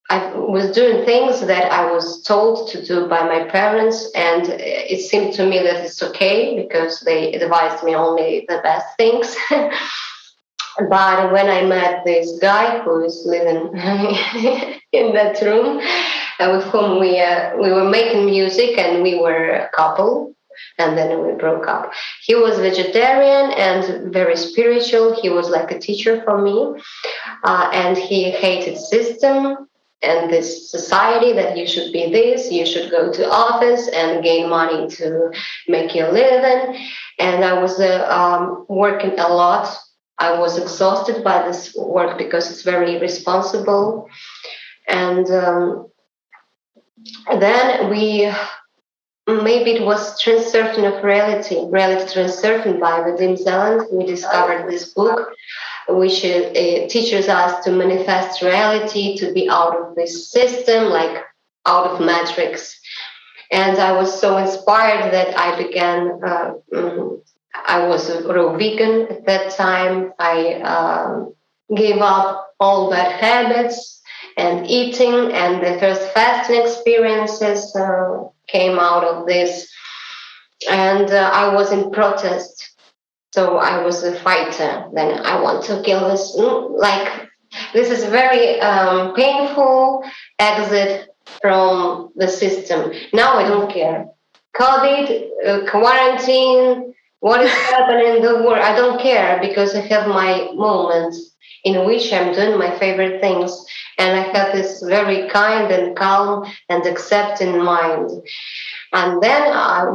I was doing things that I was told to do by my parents, and it seemed to me that it's okay because they advised me only the best things. But when I met this guy who is living in that room, with whom we were making music, and we were a couple, and then we broke up. He was vegetarian and very spiritual. He was like a teacher for me, and he hated system and this society that you should be this, you should go to office and gain money to make your living. And I was working a lot. I was exhausted by this work because it's very responsible. And then we, maybe it was transurfing of reality transurfing by Vadim Zeland. We discovered this book which teaches us to manifest reality, to be out of this system, like out of matrix. And I was so inspired that I began. I was a raw vegan at that time. I gave up all bad habits and eating, and the first fasting experiences came out of this. And I was in protest. So I was a fighter. Then I want to kill this. Like, this is very painful exit from the system. Now I don't care. COVID, quarantine, what is happening in the world, I don't care because I have my moments in which I'm doing my favorite things. And I have this very kind and calm and accepting mind. And then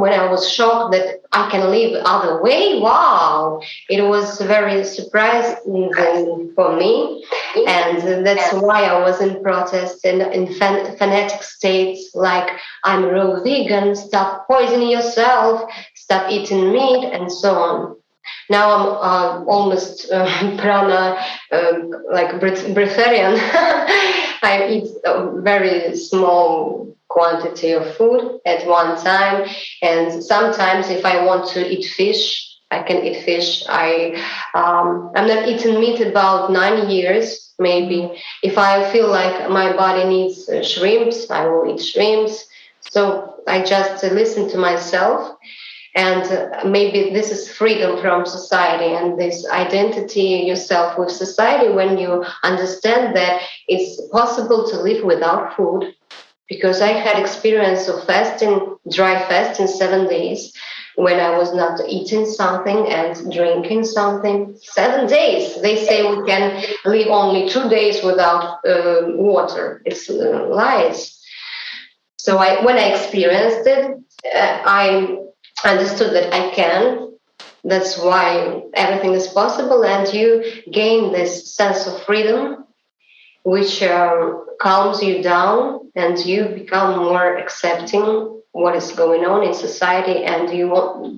when I was shocked that I can live other way, wow, it was very surprising for me. And that's why I was in protest and in fanatic states like I'm raw vegan, stop poisoning yourself, stop eating meat, and so on. Now I'm almost prana, like breatharian. I eat a very small quantity of food at one time, and sometimes if I want to eat fish, I can eat fish. I'm not eating meat about 9 years, maybe. If I feel like my body needs shrimps, I will eat shrimps. So I just listen to myself. And maybe this is freedom from society and this identity yourself with society when you understand that it's possible to live without food. Because I had experience of fasting, dry fasting 7 days when I was not eating something and drinking something. 7 days. They say we can live only 2 days without water. It's lies. So when I experienced it, I understood that I can. That's why everything is possible, and you gain this sense of freedom, which calms you down, and you become more accepting what is going on in society, and you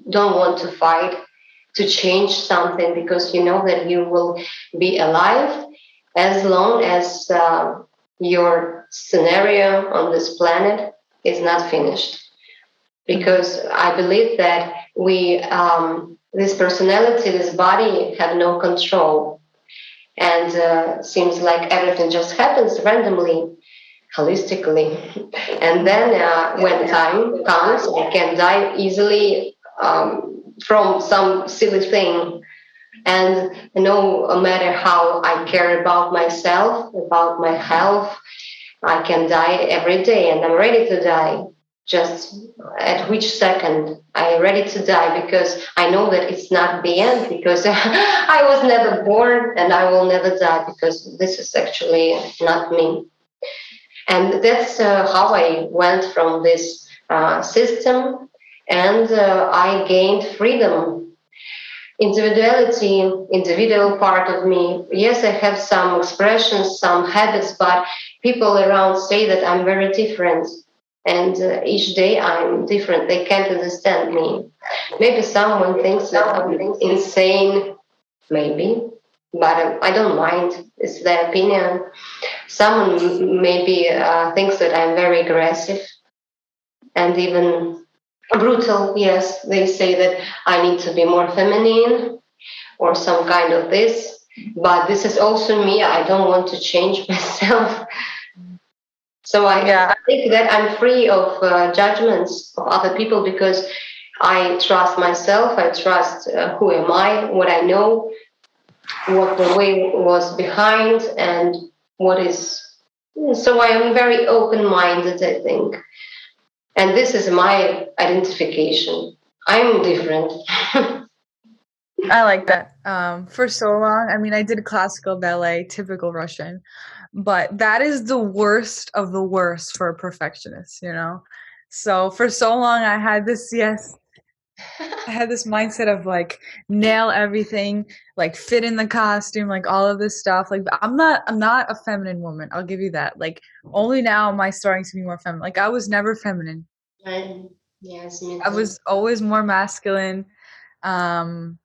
don't want to fight to change something because you know that you will be alive as long as your scenario on this planet is not finished. Because I believe that this personality, this body, have no control, and seems like everything just happens randomly, holistically. And then when time comes, I can die easily from some silly thing. And no matter how I care about myself, about my health, I can die every day, and I'm ready to die. Just at which second I'm ready to die, because I know that it's not the end, because I was never born and I will never die, because this is actually not me. And that's how I went from this system, and I gained freedom, individuality, individual part of me. Yes, I have some expressions, some habits, but people around say that I'm very different. And each day I'm different. They can't understand me. Maybe someone thinks that I'm insane, maybe, but I don't mind. It's their opinion. Someone maybe thinks that I'm very aggressive and even brutal. Yes, they say that I need to be more feminine or some kind of this. But this is also me. I don't want to change myself. So I Yeah. think that I'm free of judgments of other people because I trust myself. I trust who am I, what I know, what the way was behind, and what is. So I am very open-minded, I think, and this is my identification. I'm different. I like that. For so long, I mean, I did classical ballet, typical Russian, but that is the worst of the worst for a perfectionist, you know? So for so long, I had this, yes, I had this mindset of like nail everything, like fit in the costume, like all of this stuff. Like I'm not a feminine woman. I'll give you that. Like only now am I starting to be more feminine. Like I was never feminine. Right. Yes, me I too. was always more masculine. Um,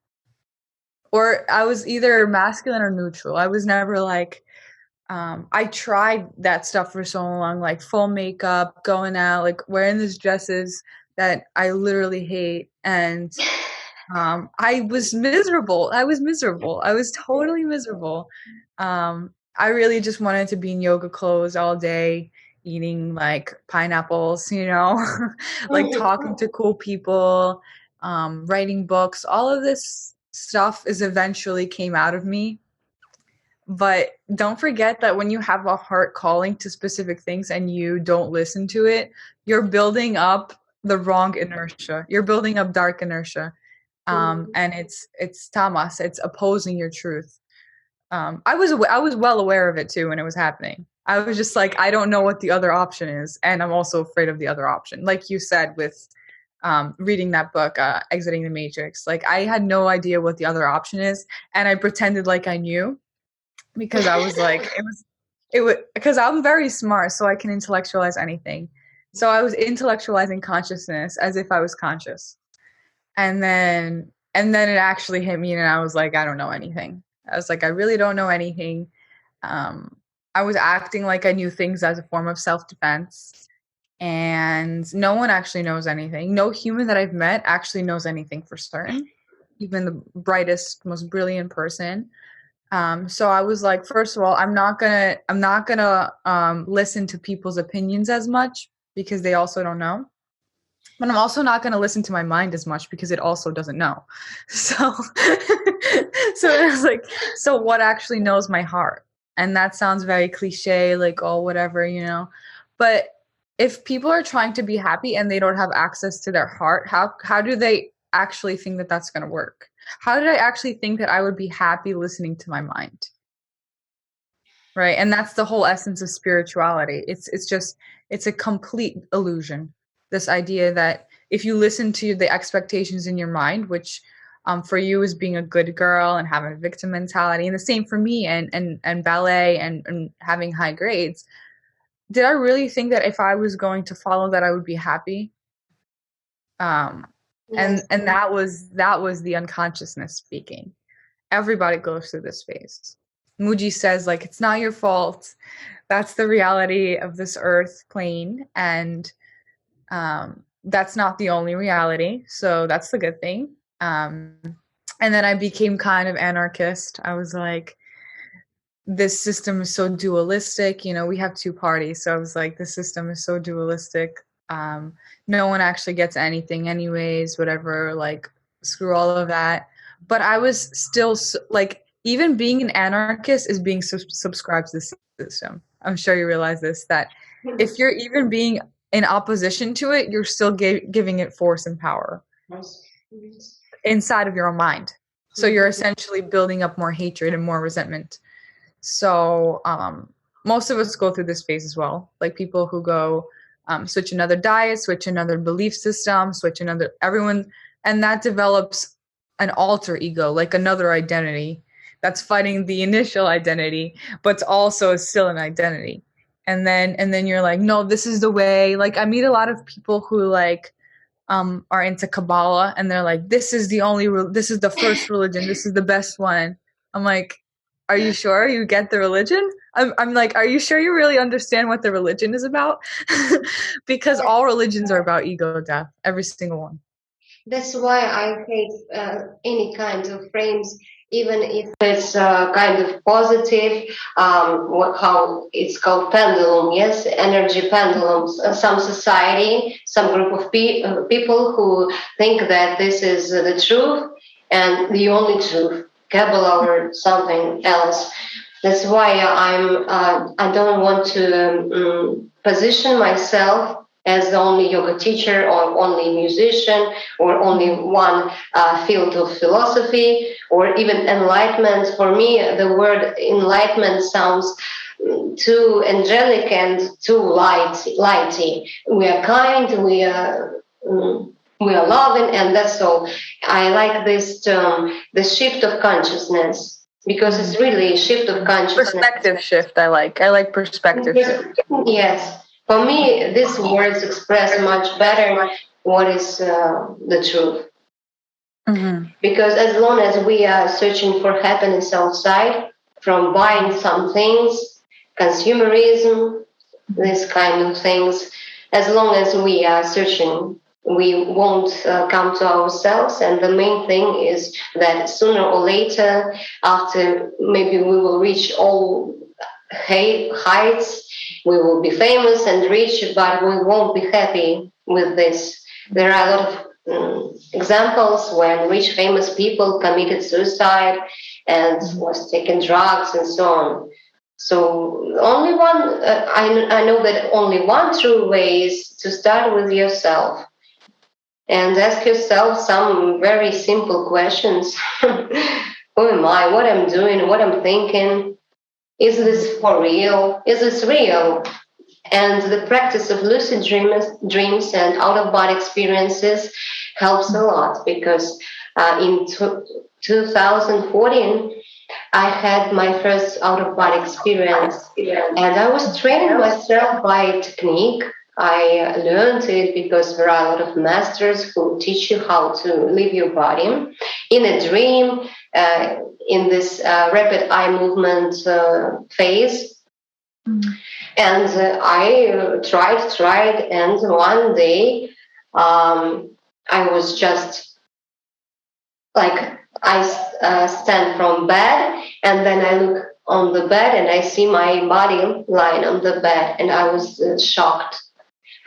or I was either masculine or neutral. I was never like I tried that stuff for so long, like full makeup, going out, like wearing these dresses that I literally hate, and I was miserable. I was miserable. I was totally miserable. I really just wanted to be in yoga clothes all day, eating like pineapples, you know, like talking to cool people, writing books. All of this stuff is eventually came out of me. But don't forget that when you have a heart calling to specific things and you don't listen to it, you're building up the wrong inertia. You're building up dark inertia. And it's tamas. It's opposing your truth. I was well aware of it too when it was happening. I was just like, I don't know what the other option is, and I'm also afraid of the other option. Like you said with reading that book, Exiting the Matrix. Like I had no idea what the other option is, and I pretended like I knew because I was like, it was because I'm very smart, so I can intellectualize anything. So I was intellectualizing consciousness as if I was conscious, and then it actually hit me, and I was like, I don't know anything. I was like, I really don't know anything. Um, I was acting like I knew things as a form of self-defense, and no one actually knows anything. No human that I've met actually knows anything for certain, even the brightest, most brilliant person. So I was like, first of all, I'm not gonna listen to people's opinions as much because they also don't know. But I'm also not gonna listen to my mind as much because it also doesn't know. So so it was like, so what actually knows my heart? And that sounds very cliche, like, oh, whatever, you know. But if people are trying to be happy and they don't have access to their heart, how do they actually think that that's going to work? How did I actually think that I would be happy listening to my mind? Right? And that's the whole essence of spirituality. It's a complete illusion. This idea that if you listen to the expectations in your mind, which for you is being a good girl and having a victim mentality, and the same for me and ballet and having high grades, did I really think that if I was going to follow that I would be happy? Yes. And that was the unconsciousness speaking. Everybody goes through this phase. Muji says like it's not your fault. That's the reality of this earth plane, and that's not the only reality. So that's the good thing. And then I became kind of anarchist. I was like, this system is so dualistic. You know, we have two parties. So I was like, this system is so dualistic. Um, no one actually gets anything, anyways, whatever, like, screw all of that. But I was still like, even being an anarchist is being subscribed to the system. I'm sure you realize this, that if you're even being in opposition to it, you're still giving it force and power inside of your own mind. So you're essentially building up more hatred and more resentment. So most of us go through this phase as well. Like people who go switch another diet, switch another belief system, switch another everyone, and that develops an alter ego, like another identity that's fighting the initial identity, but also still an identity. And then you're like, no, this is the way. Like I meet a lot of people who like are into Kabbalah, and they're like, this is the only, this is the first religion, this is the best one. I'm like, are you sure you get the religion? I'm like, are you sure you really understand what the religion is about? Because all religions are about ego death, every single one. That's why I hate any kind of frames. even if it's kind of positive, how it's called pendulum, yes, energy pendulums. Some society, some group of people who think that this is the truth and the only truth, Kabbalah or something else. That's why I don't want to position myself as the only yoga teacher or only musician or only one field of philosophy or even enlightenment. For me, the word enlightenment sounds too angelic and too lighty. We are kind, we are loving, and that's all. I like this term, the shift of consciousness, because it's really a shift of consciousness. Perspective shift. I like perspective shift. Yes. For me, these words express much better what is the truth. Mm-hmm. Because as long as we are searching for happiness outside, from buying some things, consumerism, this kind of things, as long as we are searching, we won't come to ourselves. And the main thing is that sooner or later, after maybe we will reach all heights, we will be famous and rich, but we won't be happy with this. There are a lot of examples when rich, famous people committed suicide and was taking drugs and so on. So only one, I know that only one true way is to start with yourself and ask yourself some very simple questions. Who am I? What I'm doing? What I'm thinking? Is this for real? Is this real? And the practice of lucid dreams and out-of-body experiences helps a lot because in 2014, I had my first out-of-body experience, and I was training myself by technique. I learned it because there are a lot of masters who teach you how to leave your body in a dream, in this rapid eye movement phase. And I tried, and one day I was just like, I stand from bed, and then I look on the bed, and I see my body lying on the bed, and I was shocked.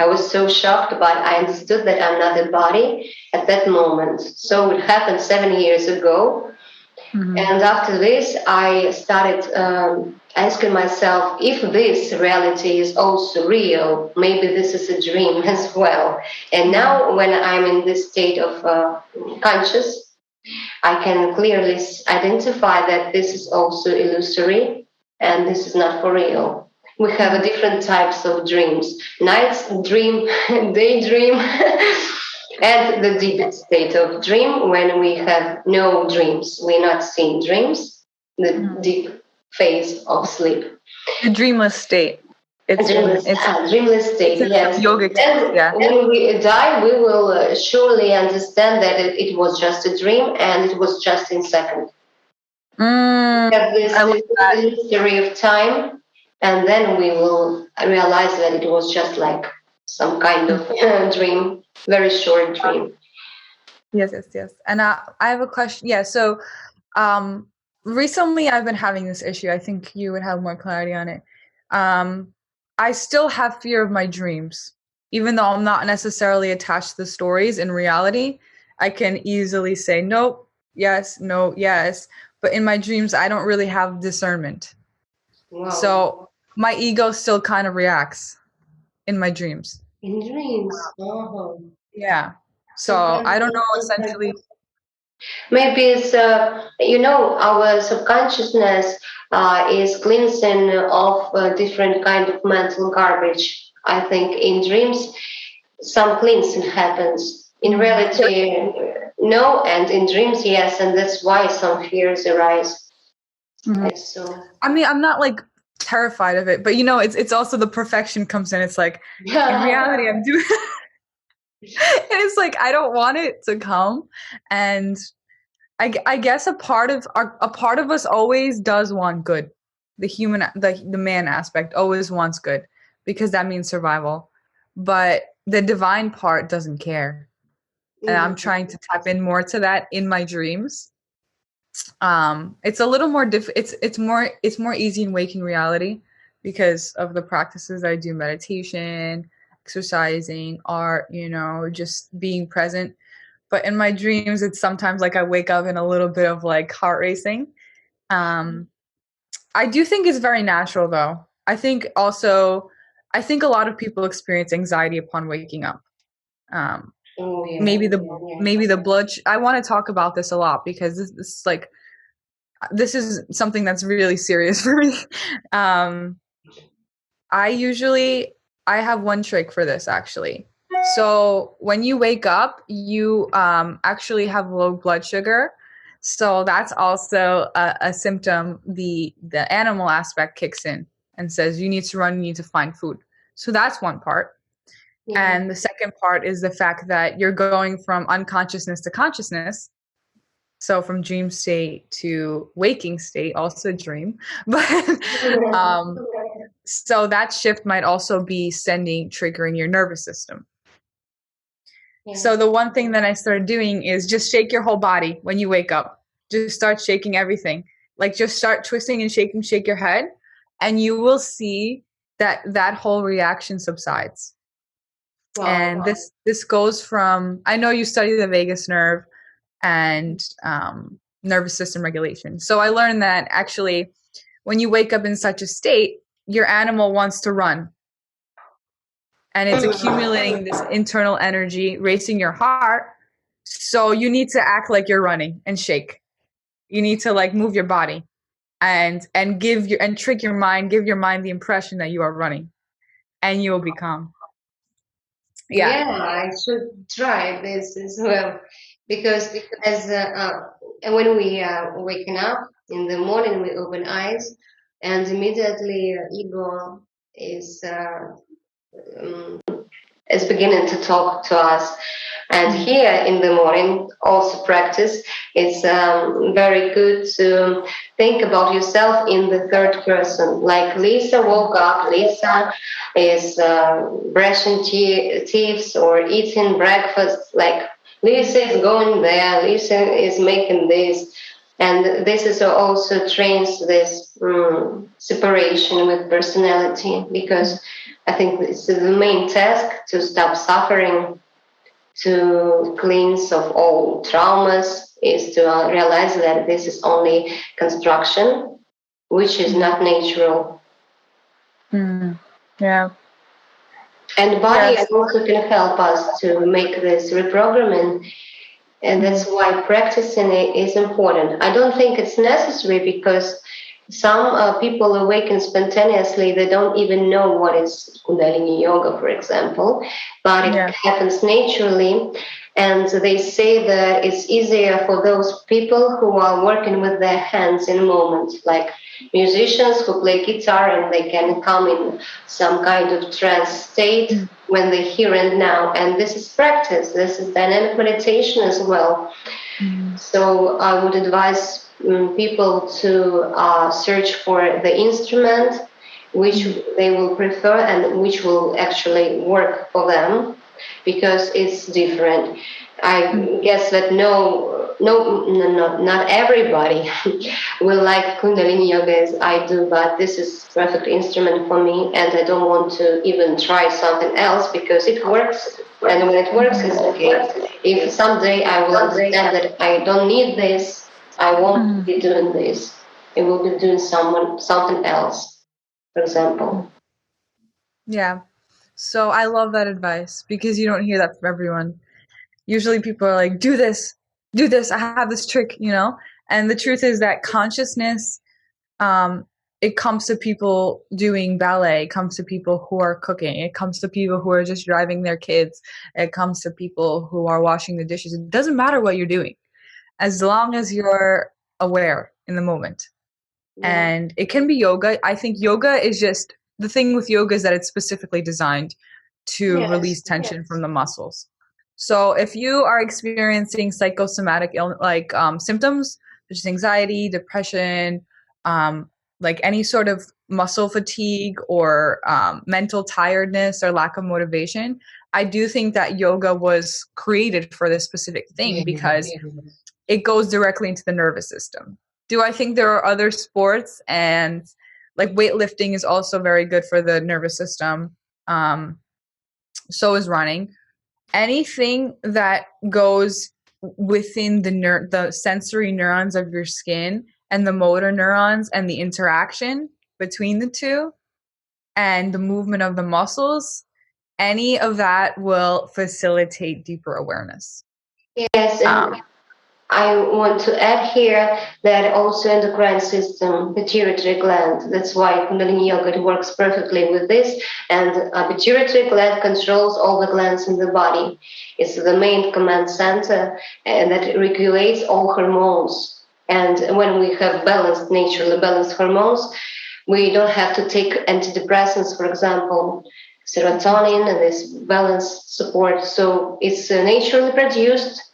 I was so shocked, but I understood that I'm not a body at that moment. So it happened 7 years ago. And after this, I started asking myself if this reality is also real. Maybe this is a dream as well. And now, when I'm in this state of conscious, I can clearly identify that this is also illusory and this is not for real. We have different types of dreams: night dream, daydream, and the deep state of dream when we have no dreams. We're not seeing dreams, the deep phase of sleep. The dreamless state. It's dreamless state, yes. Yogic, and when we die, we will surely understand that it was just a dream and it was just in second. We have this history of time, and then we will realize that it was just like some kind of dream, very short dream. Yes. And I have a question. Yeah, so recently I've been having this issue. I think you would have more clarity on it. I still have fear of my dreams. Even though I'm not necessarily attached to the stories, in reality, I can easily say, nope, yes, no, yes. But in my dreams, I don't really have discernment. Wow. So my ego still kind of reacts in my dreams. In dreams? Oh. Yeah. So I don't know, essentially. Maybe it's, our subconsciousness is cleansing of different kind of mental garbage. I think in dreams, some cleansing happens. In reality, no, and in dreams, yes, and that's why some fears arise. So. I mean, I'm not like terrified of it, but it's also the perfection comes in. It's like, in reality, I'm doing and it's like, I don't want it to come. And I guess a part of us always does want good. The man aspect always wants good because that means survival. But the divine part doesn't care. And I'm trying to tap in more to that in my dreams. it's a little more it's more easy in waking reality because of the practices I do: meditation, exercising, art, just being present. But in my dreams, it's sometimes like I wake up in a little bit of like heart racing. I do think it's very natural, though. I think a lot of people experience anxiety upon waking up. Oh, yeah. Maybe the blood. I want to talk about this a lot because this is something that's really serious for me. I have one trick for this, actually. So when you wake up, you actually have low blood sugar. So that's also a symptom. The animal aspect kicks in and says you need to run, you need to find food. So that's one part. Yeah. And the second part is the fact that you're going from unconsciousness to consciousness. So from dream state to waking state, also dream. But so that shift might also be triggering your nervous system. Yeah. So the one thing that I started doing is just shake your whole body when you wake up. Just start shaking everything. Like just start twisting and shaking, shake your head, and you will see that whole reaction subsides. Wow. And this goes from, I know you study the vagus nerve and nervous system regulation. So I learned that actually when you wake up in such a state, your animal wants to run. And it's accumulating this internal energy, racing your heart. So you need to act like you're running and shake. You need to like move your body and trick your mind, give your mind the impression that you are running, and you will be calm. Yeah, I should try this as well, because as when we waken up in the morning, we open eyes, and immediately ego is beginning to talk to us. And here in the morning, also practice is very good to think about yourself in the third person. Like Lisa woke up, Lisa is brushing teeth or eating breakfast. Like Lisa is going there, Lisa is making this. And this is also trains this separation with personality, because I think it's the main task to stop suffering, to cleanse of all traumas, is to realize that this is only construction, which is not natural. Yeah. And body also can help us to make this reprogramming, and that's why practicing it is important. I don't think it's necessary, because some people awaken spontaneously. They don't even know what is Kundalini yoga, for example, but it happens naturally. And they say that it's easier for those people who are working with their hands in a moment, like musicians who play guitar and they can come in some kind of trance state when they hear it now. And this is practice. This is dynamic meditation as well. So I would advise people to search for the instrument which they will prefer and which will actually work for them, because it's different. I guess that not everybody will like Kundalini yoga as I do, but this is perfect instrument for me, and I don't want to even try something else because it works. And when it works, it's okay. If someday I will understand that I don't need this, I won't be doing this. I will be doing something else, for example. Yeah. So I love that advice, because you don't hear that from everyone. Usually people are like, do this, I have this trick, And the truth is that consciousness, it comes to people doing ballet, it comes to people who are cooking, it comes to people who are just driving their kids, it comes to people who are washing the dishes. It doesn't matter what you're doing, as long as you're aware in the moment. And it can be yoga. I think yoga is just, the thing with yoga is that it's specifically designed to release tension from the muscles. So if you are experiencing psychosomatic symptoms, such as anxiety, depression, like any sort of muscle fatigue or mental tiredness or lack of motivation, I do think that yoga was created for this specific thing, because it goes directly into the nervous system. Do I think there are other sports, and like weightlifting is also very good for the nervous system? So is running. Anything that goes within the sensory neurons of your skin and the motor neurons and the interaction between the two and the movement of the muscles, any of that will facilitate deeper awareness. Yes, and I want to add here that also endocrine system, pituitary gland. That's why Kundalini Yoga, it works perfectly with this. And pituitary gland controls all the glands in the body. It's the main command center, and that regulates all hormones. And when we have balanced, naturally balanced hormones, we don't have to take antidepressants, for example, serotonin and this balance support. So it's naturally produced.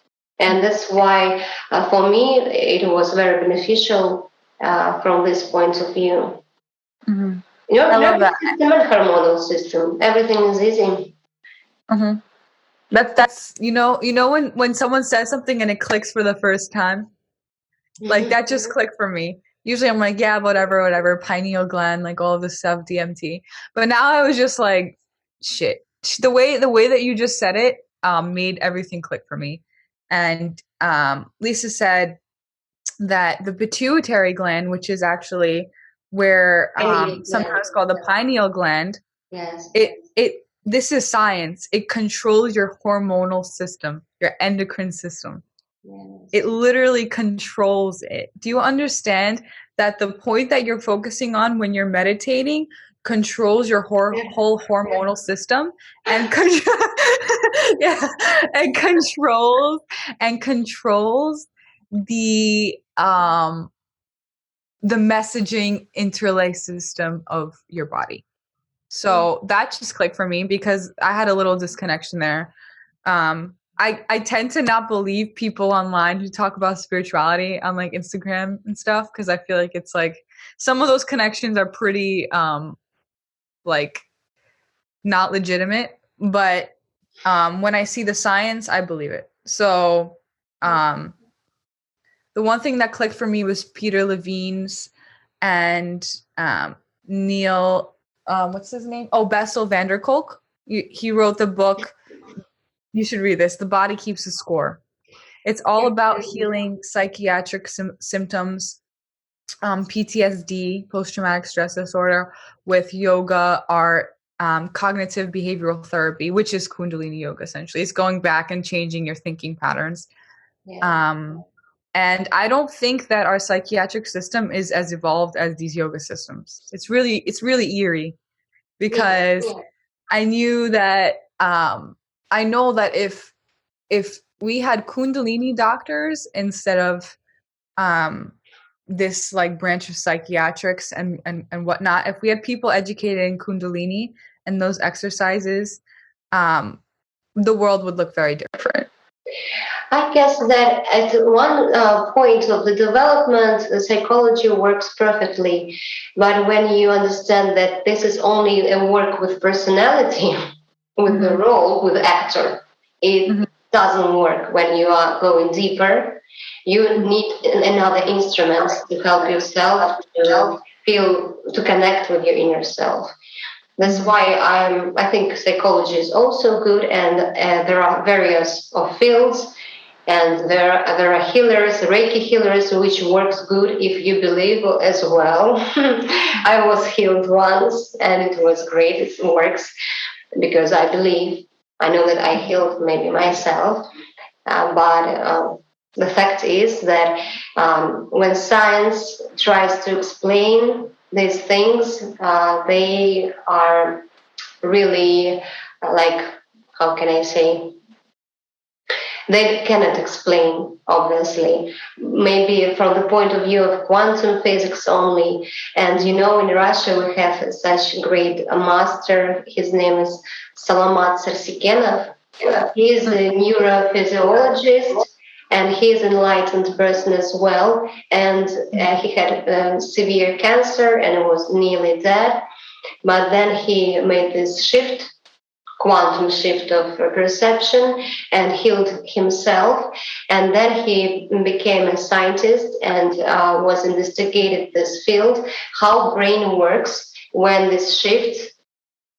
And that's why, for me, it was very beneficial from this point of view. Mm-hmm. Your nervous system and hormonal system, everything is easy. Mm-hmm. That's you know when someone says something and it clicks for the first time, like that just clicked for me. Usually I'm like, yeah, whatever, pineal gland, like all of this stuff, DMT. But now I was just like, shit. The way that you just said it made everything click for me. And Lisa said that the pituitary gland, which is actually where sometimes called the pineal gland, yes, this is science. It controls your hormonal system, your endocrine system. Yes. It literally controls it. Do you understand that the point that you're focusing on when you're meditating controls your whole hormonal system and controls the messaging interlay system of your body. So that just clicked for me because I had a little disconnection there. I tend to not believe people online who talk about spirituality on like Instagram and stuff because I feel like it's like some of those connections are pretty like not legitimate. But when I see the science, I believe it. So the one thing that clicked for me was Peter Levine's and Neil. What's his name? Oh, Bessel van der Kolk. He wrote the book. You should read this. The Body Keeps a Score. It's all about healing psychiatric symptoms, PTSD, post-traumatic stress disorder, with yoga, art, cognitive behavioral therapy, which is Kundalini yoga, essentially. It's going back and changing your thinking patterns. Yeah. And I don't think that our psychiatric system is as evolved as these yoga systems. It's really eerie because I knew that I know that if we had Kundalini doctors instead of this like branch of psychiatrics and whatnot, if we had people educated in Kundalini and those exercises, the world would look very different. I guess that at one point of the development, the psychology works perfectly. But when you understand that this is only a work with personality, with the role, with actor, it doesn't work. When you are going deeper, you need another instrument to help yourself to feel, to connect with your inner self. That's why I think psychology is also good, and there are various fields. And there are healers, Reiki healers, which works good if you believe as well. I was healed once, and it was great. It works because I believe. I know that I healed maybe myself, but the fact is that when science tries to explain these things, they are really like, how can I say? They cannot explain, obviously. Maybe from the point of view of quantum physics only. And in Russia we have such great master. His name is Salamat Sarsikenov. He is a neurophysiologist, and he is an enlightened person as well. And he had severe cancer and was nearly dead. But then he made this shift quantum shift of perception and healed himself. And then he became a scientist and was investigated this field, how brain works when this shift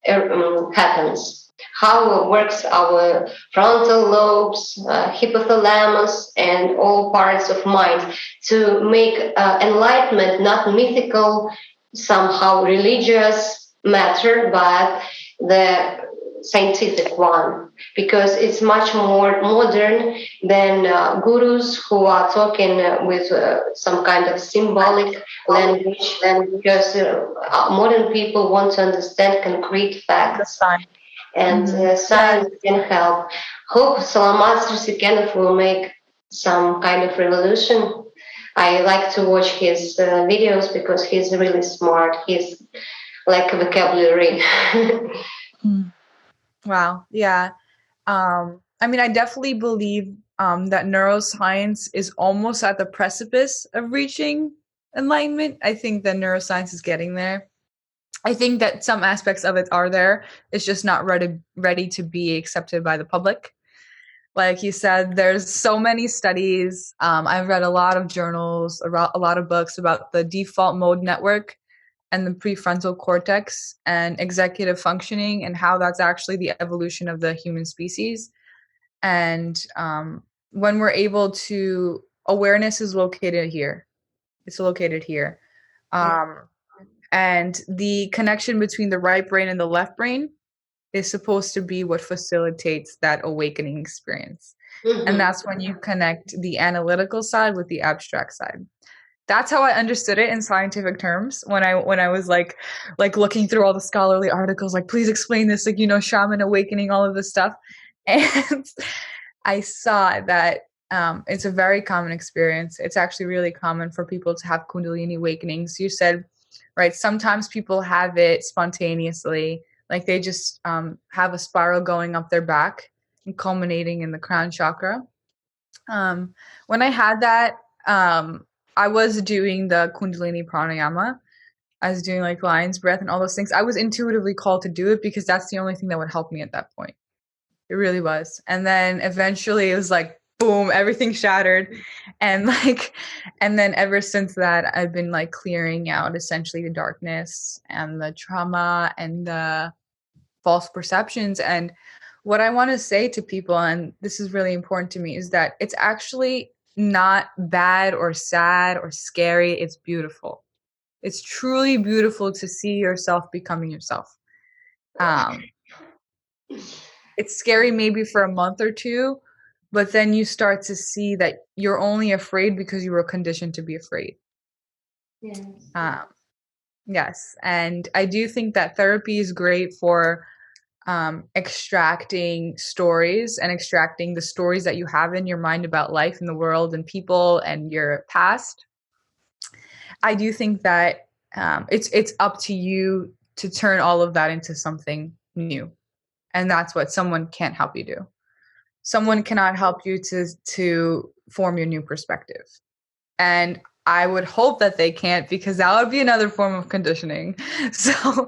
happens. How works our frontal lobes, hypothalamus, and all parts of mind to make enlightenment not mythical, somehow religious matter, but the scientific one, because it's much more modern than gurus who are talking with some kind of symbolic language, because modern people want to understand concrete facts, and science can help. Hope Salamat Sirsikenov will make some kind of revolution. I like to watch his videos because he's really smart. He's like a vocabulary. Wow. Yeah. I mean, I definitely believe that neuroscience is almost at the precipice of reaching enlightenment. I think that neuroscience is getting there. I think that some aspects of it are there. It's just not ready to be accepted by the public. Like you said, there's so many studies. I've read a lot of journals, a lot of books about the default mode network and the prefrontal cortex and executive functioning and how that's actually the evolution of the human species. And when we're able to, awareness is located here. It's located here. And the connection between the right brain and the left brain is supposed to be what facilitates that awakening experience. Mm-hmm. And that's when you connect the analytical side with the abstract side. That's how I understood it in scientific terms when I was like looking through all the scholarly articles, like, please explain this, like, shaman awakening, all of this stuff. And I saw that it's a very common experience. It's actually really common for people to have Kundalini awakenings. You said, right, sometimes people have it spontaneously, like they just have a spiral going up their back and culminating in the crown chakra. When I had that, I was doing the Kundalini pranayama. I was doing like lion's breath and all those things. I was intuitively called to do it because that's the only thing that would help me at that point. It really was. And then eventually it was like, boom, everything shattered. And then ever since that, I've been like clearing out essentially the darkness and the trauma and the false perceptions. And what I want to say to people, and this is really important to me, is that it's actually not bad or sad or scary. It's beautiful. It's truly beautiful to see yourself becoming yourself. It's scary maybe for a month or two, but then you start to see that you're only afraid because you were conditioned to be afraid. Yes. Yes. And I do think that therapy is great for extracting stories and extracting the stories that you have in your mind about life and the world and people and your past. I do think that it's up to you to turn all of that into something new. And that's what someone can't help you do. Someone cannot help you to form your new perspective. And I would hope that they can't, because that would be another form of conditioning. So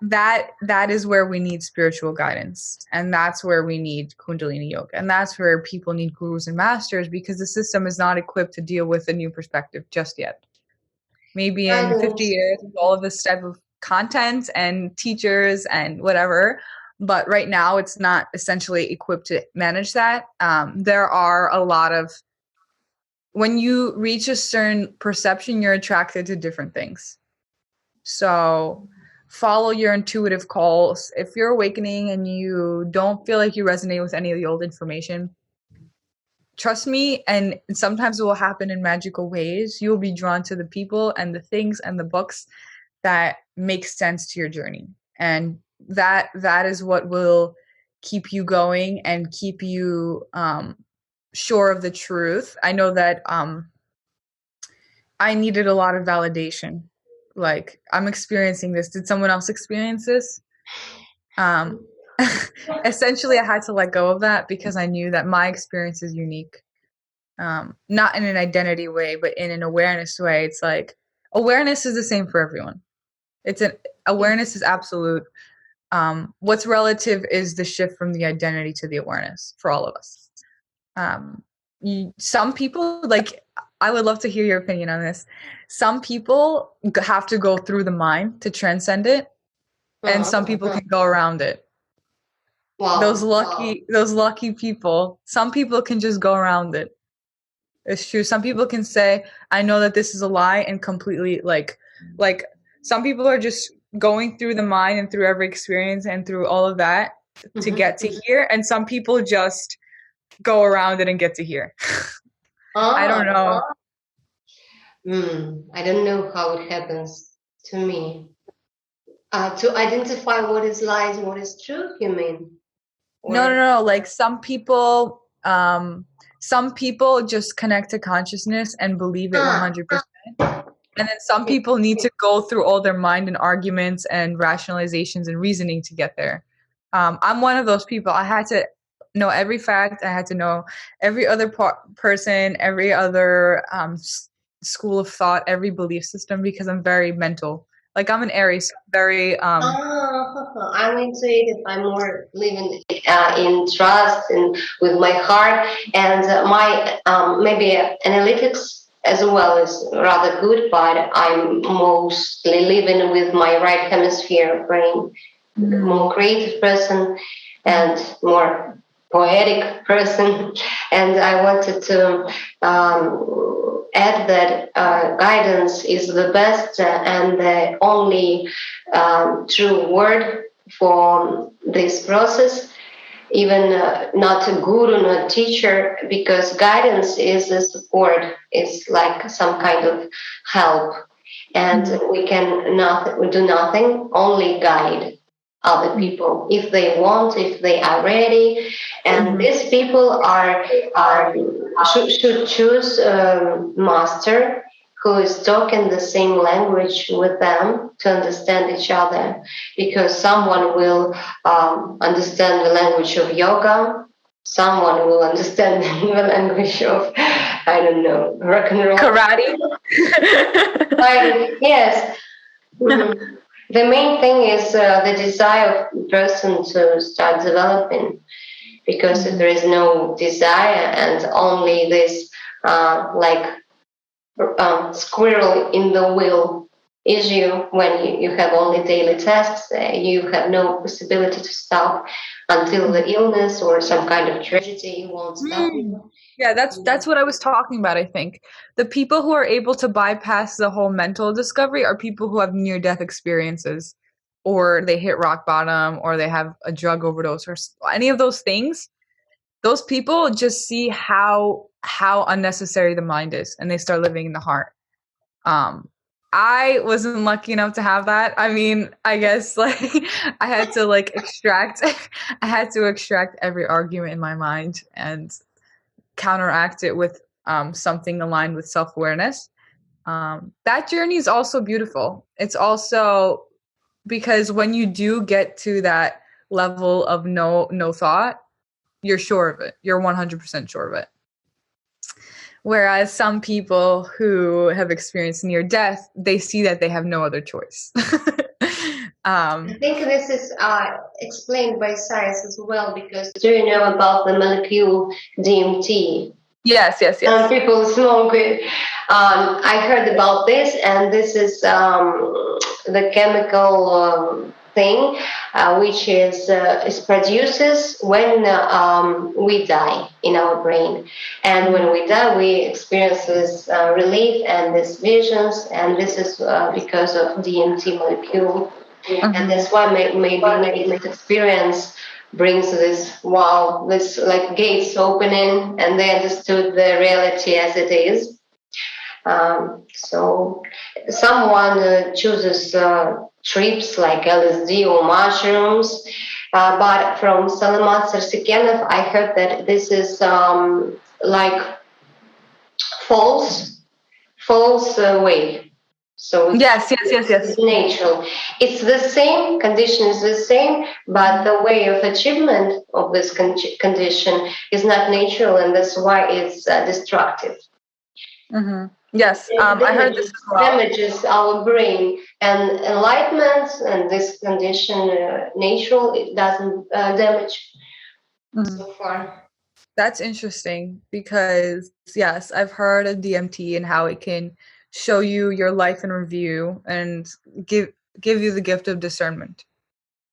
that is where we need spiritual guidance. And that's where we need Kundalini yoga. And that's where people need gurus and masters, because the system is not equipped to deal with a new perspective just yet. Maybe in 50 years, with all of this type of content and teachers and whatever. But right now, it's not essentially equipped to manage that. There are a lot of, when you reach a certain perception, you're attracted to different things. So follow your intuitive calls. If you're awakening and you don't feel like you resonate with any of the old information, trust me, and sometimes it will happen in magical ways. You will be drawn to the people and the things and the books that make sense to your journey. And that is what will keep you going and keep you sure of the truth. I know that I needed a lot of validation. Like, I'm experiencing this. Did someone else experience this? Essentially, I had to let go of that because I knew that my experience is unique. Not in an identity way, but in an awareness way. It's like, awareness is the same for everyone. Awareness is absolute. what's relative is the shift from the identity to the awareness for all of us. Some people, like, I would love to hear your opinion on this. Some people have to go through the mind to transcend it, and some people can go around it. Wow. Those lucky people. Some people can just go around it. It's true. Some people can say, I know that this is a lie, and completely like some people are just going through the mind and through every experience and through all of that to get to here, and some people just go around it and get to here. I don't know. I don't know how it happens to me. To identify what is lies and what is truth, you mean? No. Like some people just connect to consciousness and believe it 100%. And then some people need to go through all their mind and arguments and rationalizations and reasoning to get there. I'm one of those people. I had to know every fact. I had to know every other person, every other school of thought, every belief system, because I'm very mental. Like, I'm an Aries, very I'm intuitive. I'm more living in trust and with my heart, and my maybe analytics as well is rather good, but I'm mostly living with my right hemisphere brain. More creative person and more poetic person. And I wanted to add that guidance is the best and the only true word for this process. Even not a guru, not a teacher, because guidance is a support, it's like some kind of help. And we do nothing, only guide other people if they want, if they are ready. And these people should choose a master who is talking the same language with them to understand each other, because someone will understand the language of yoga, someone will understand the language of, I don't know, rock and roll, karate. Yes. The main thing is the desire of the person to start developing, because if there is no desire and only this squirrel in the wheel issue, when you have only daily tasks, you have no possibility to stop until the illness or some kind of tragedy won't stop you. Yeah, that's what I was talking about. I think the people who are able to bypass the whole mental discovery are people who have near-death experiences, or they hit rock bottom, or they have a drug overdose, or any of those things. Those people just see how unnecessary the mind is, and they start living in the heart. I wasn't lucky enough to have that. I mean, I guess like I had to extract every argument in my mind and counteract it with something aligned with self-awareness. That journey is also beautiful. It's also because when you do get to that level of no thought, you're sure of it. You're 100% sure of it. Whereas some people who have experienced near death, they see that they have no other choice. I think this is explained by science as well, because do you know about the molecule DMT? Yes. People smoke it. I heard about this, and this is the chemical thing which is produces when we die in our brain, and when we die we experience this relief and these visions, and this is because of DMT molecule. And that's why maybe this experience brings this like gates opening, and they understood the reality as it is. So someone chooses trips like LSD or mushrooms, but from Salamat Sarsikenov I heard that this is like false way. So yes. It's natural. It's the same, condition is the same, but the way of achievement of this condition is not natural, and that's why it's destructive. Yes, I heard this as well. Damages our brain And enlightenment and this condition, natural, it doesn't damage so far. That's interesting because, yes, I've heard of DMT and how it can show you your life in review and give you the gift of discernment.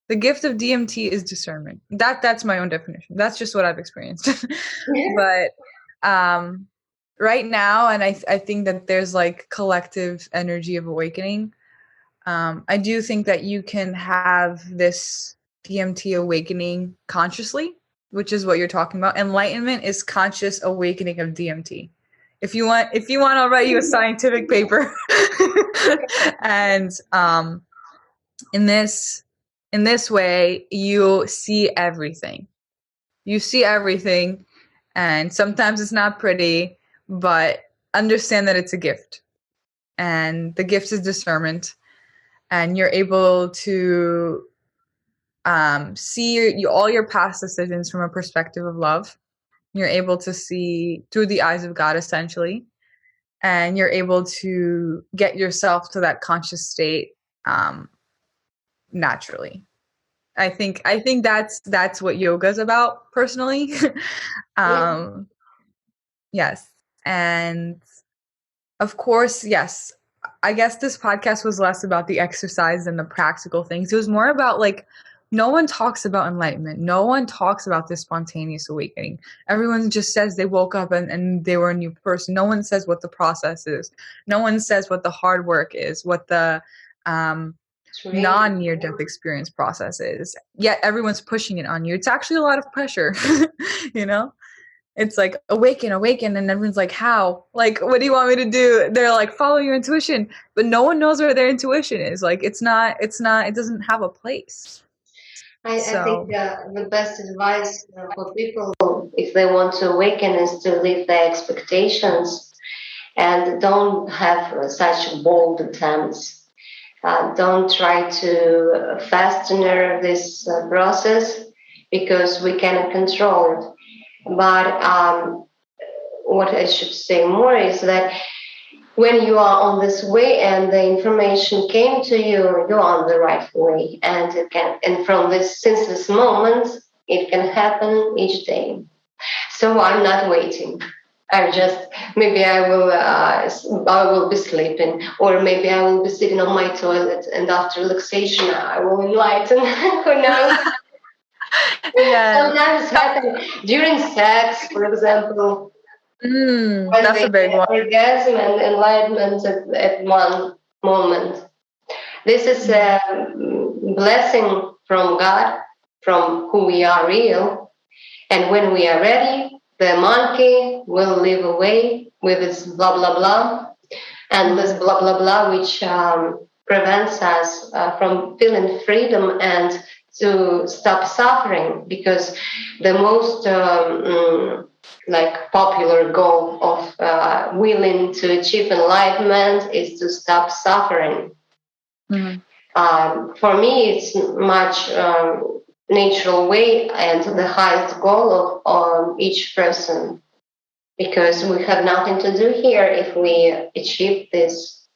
The gift of DMT is discernment. That's my own definition. That's just what I've experienced. But right now, and I think that there's like collective energy of awakening. I do think that you can have this DMT awakening consciously, which is what you're talking about. Enlightenment is conscious awakening of DMT. If you want, I'll write you a scientific paper. And in this way, you see everything. You see everything, and sometimes it's not pretty, but understand that it's a gift, and the gift is discernment, and you're able to see all your past decisions from a perspective of love. You're able to see through the eyes of God, essentially, and you're able to get yourself to that conscious state naturally. I think that's what yoga is about, personally. Yes, and of course, yes. I guess this podcast was less about the exercise than the practical things. It was more about like, no one talks about enlightenment. No one talks about this spontaneous awakening. Everyone just says they woke up and they were a new person. No one says what the process is. No one says what the hard work is, what the non-near-death experience process is. Yet everyone's pushing it on you. It's actually a lot of pressure, you know? It's like, awaken, and everyone's like, how? Like, what do you want me to do? They're like, follow your intuition, but no one knows where their intuition is. Like, it doesn't have a place. I think the best advice for people, if they want to awaken, is to leave their expectations and don't have such bold attempts. Don't try to fasten this process, because we cannot control it. But what I should say more is that when you are on this way and the information came to you, you're on the right way, and from since this moment, it can happen each day. So I'm not waiting. Maybe I will be sleeping, or maybe I will be sitting on my toilet, and after relaxation I will enlighten. Who knows? Yeah. Sometimes happen during sex, for example. That's a big one. Orgasm and enlightenment at one moment. This is a blessing from God, from who we are real. And when we are ready, the monkey will live away with its blah, blah, blah. And this blah, blah, blah, which prevents us from feeling freedom and to stop suffering, because the most popular goal of willing to achieve enlightenment is to stop suffering. For me, it's much natural way and the highest goal of each person, because we have nothing to do here if we achieve this,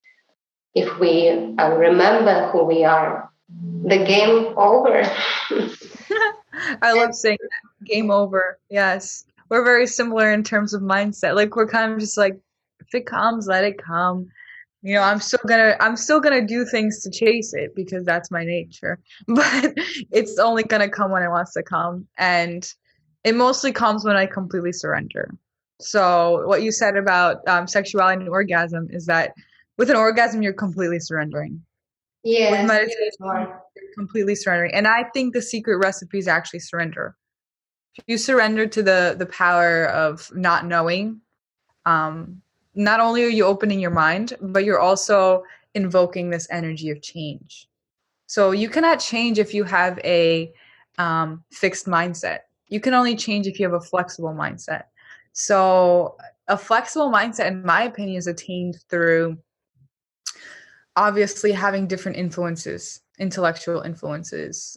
if we remember who we are. The game over. I love saying that. Game over. Yes. We're very similar in terms of mindset. Like, we're kind of just like, if it comes, let it come. You know, I'm still gonna do things to chase it, because that's my nature. But it's only gonna come when it wants to come, and it mostly comes when I completely surrender. So what you said about sexuality and orgasm is that with an orgasm you're completely surrendering. Yes, with meditation you're completely surrendering, and I think the secret recipe is actually surrender. If you surrender to the power of not knowing, not only are you opening your mind, but you're also invoking this energy of change. So you cannot change if you have a fixed mindset. You can only change if you have a flexible mindset. So a flexible mindset, in my opinion, is attained through obviously having different influences, intellectual influences,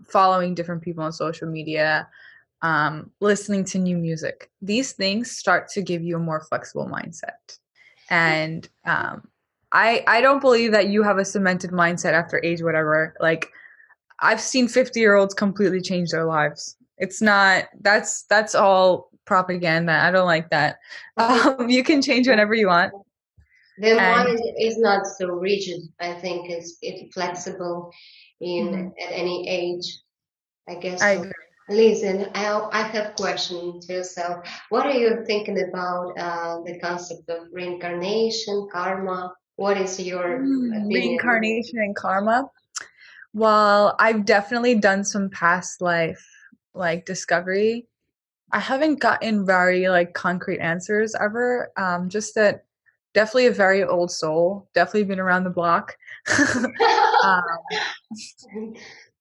following different people on social media, listening to new music. These things start to give you a more flexible mindset. And I don't believe that you have a cemented mindset after age whatever. Like, I've seen 50-year-olds completely change their lives. It's not, that's all propaganda. I don't like that. I think You can change whenever you want. the And mind is not so rigid. I think it's flexible in Mhm. at any age. I guess I so. agree. Listen, I have a question to yourself. What are you thinking about the concept of reincarnation, karma? What is your opinion? Reincarnation and karma. Well, I've definitely done some past life like discovery. I haven't gotten very like concrete answers ever. Just that definitely a very old soul. Definitely been around the block. um,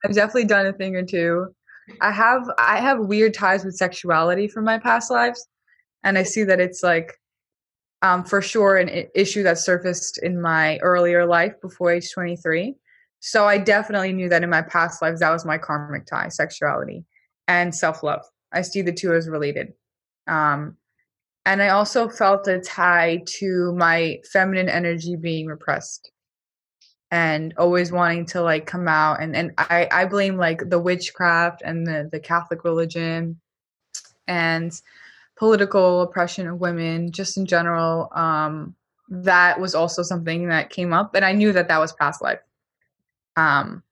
I've definitely done a thing or two. I have weird ties with sexuality from my past lives, and I see that it's like for sure an issue that surfaced in my earlier life before age 23. So I definitely knew that in my past lives that was my karmic tie, sexuality and self-love. I see the two as related. Um, and I also felt a tie to my feminine energy being repressed and always wanting to like come out, and I blame like the witchcraft and the Catholic religion and political oppression of women just in general. That was also something that came up, and I knew that that was past life. um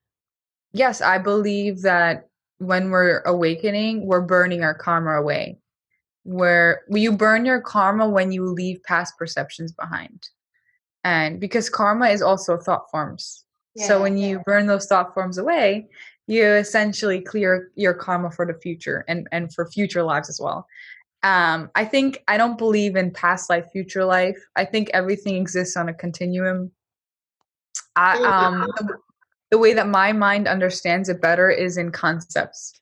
yes, I believe that when we're awakening, we're burning our karma away, where you burn your karma when you leave past perceptions behind. And because karma is also thought forms. So Yeah. when you burn those thought forms away, you essentially clear your karma for the future and for future lives as well. I think I don't believe in past life, future life. I think everything exists on a continuum. The way that my mind understands it better is in concepts.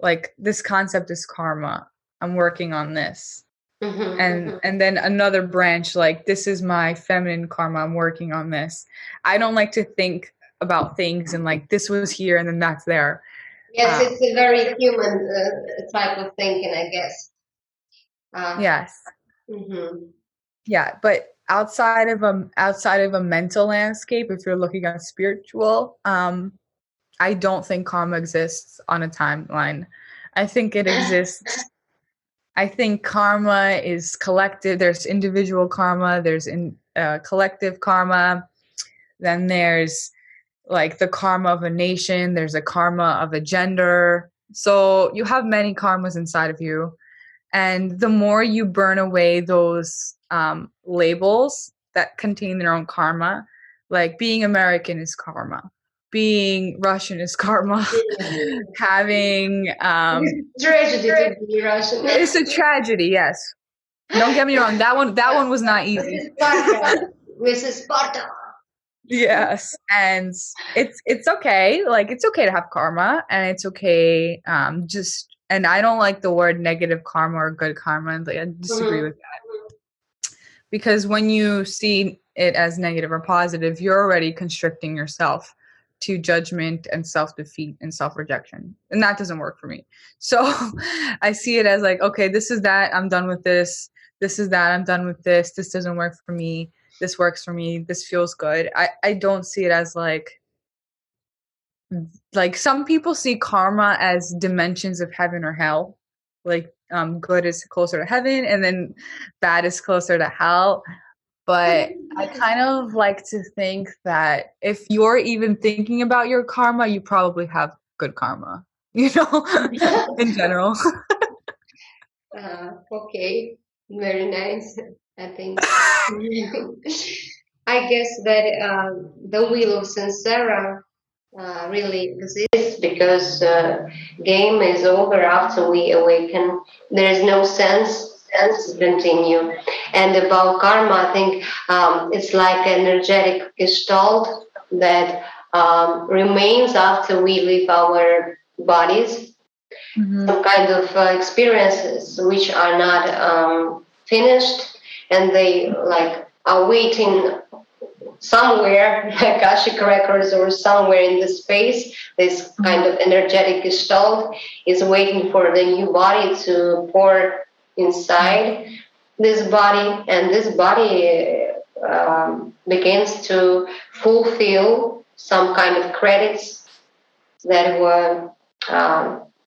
Like, this concept is karma. I'm working on this. Mhm. And then another branch, like, this is my feminine karma, I'm working on this. I don't like to think about things and like this was here and then that's there. Yes, it's a very human type of thinking, I guess. Yes. Mhm. Yeah, but outside of a mental landscape, if you're looking at spiritual, I don't think karma exists on a timeline. I think it exists. I think karma is collective. There's individual karma, there's collective karma, then there's like the karma of a nation, there's a karma of a gender. So you have many karmas inside of you. And the more you burn away those labels that contain their own karma, like being American is karma, being Russian is karma, having Tragedy to be Russian. it's a tragedy. Yes, don't get me wrong. That one was not easy. Sparta, Mrs. Sparta. Yes, and it's okay. Like, it's okay to have karma, and it's okay. Just, and I don't like the word negative karma or good karma. Like, I disagree with that, because when you see it as negative or positive, you're already constricting yourself to judgment and self-defeat and self-rejection, and that doesn't work for me. So I see it as like, okay, this is that, I'm done with this. This is that, I'm done with this. This doesn't work for me. This works for me. This feels good. I don't see it as like some people see karma as dimensions of heaven or hell. Like, good is closer to heaven and then bad is closer to hell. But I kind of like to think that if you're even thinking about your karma, you probably have good karma, in general. Okay, very nice. I think. I guess that the wheel of Sansara really exists because game is over after we awaken. There is no sense to continue. And about karma, I think it's like an energetic gestalt that remains after we leave our bodies. Some kind of experiences which are not finished, and they like are waiting somewhere, like Akashic records or somewhere in the space. This kind of energetic gestalt is waiting for the new body to pour inside this body, and this body begins to fulfill some kind of credits that were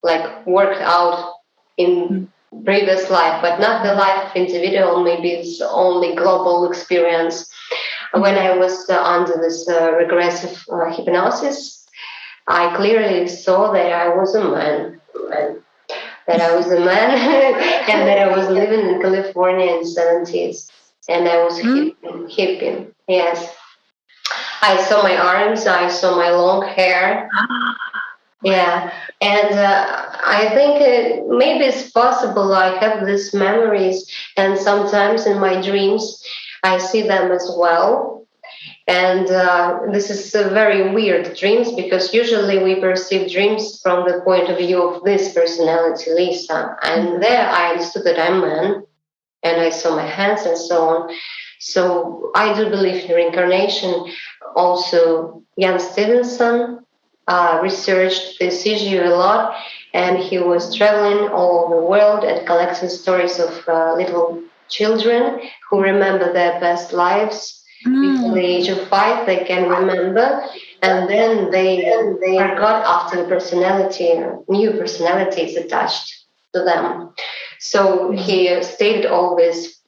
like worked out in previous life, but not the life of individual. Maybe it's only global experience. When I was under this regressive hypnosis, I clearly saw that I was a man. That I was a man and that I was living in California in the 70s and I was hippie. Yes. I saw my arms, I saw my long hair. Yeah. And I think maybe it's possible I have these memories and sometimes in my dreams I see them as well. And this is very weird dreams because usually we perceive dreams from the point of view of this personality, Lisa. And there I understood that I'm man and I saw my hands and so on. So I do believe in reincarnation. Also, Jan Stevenson researched this issue a lot and he was traveling all over the world and collecting stories of little children who remember their past lives. Before the age of 5, they can remember, and then they forgot after the personality, new personality is attached to them. So he stated all this,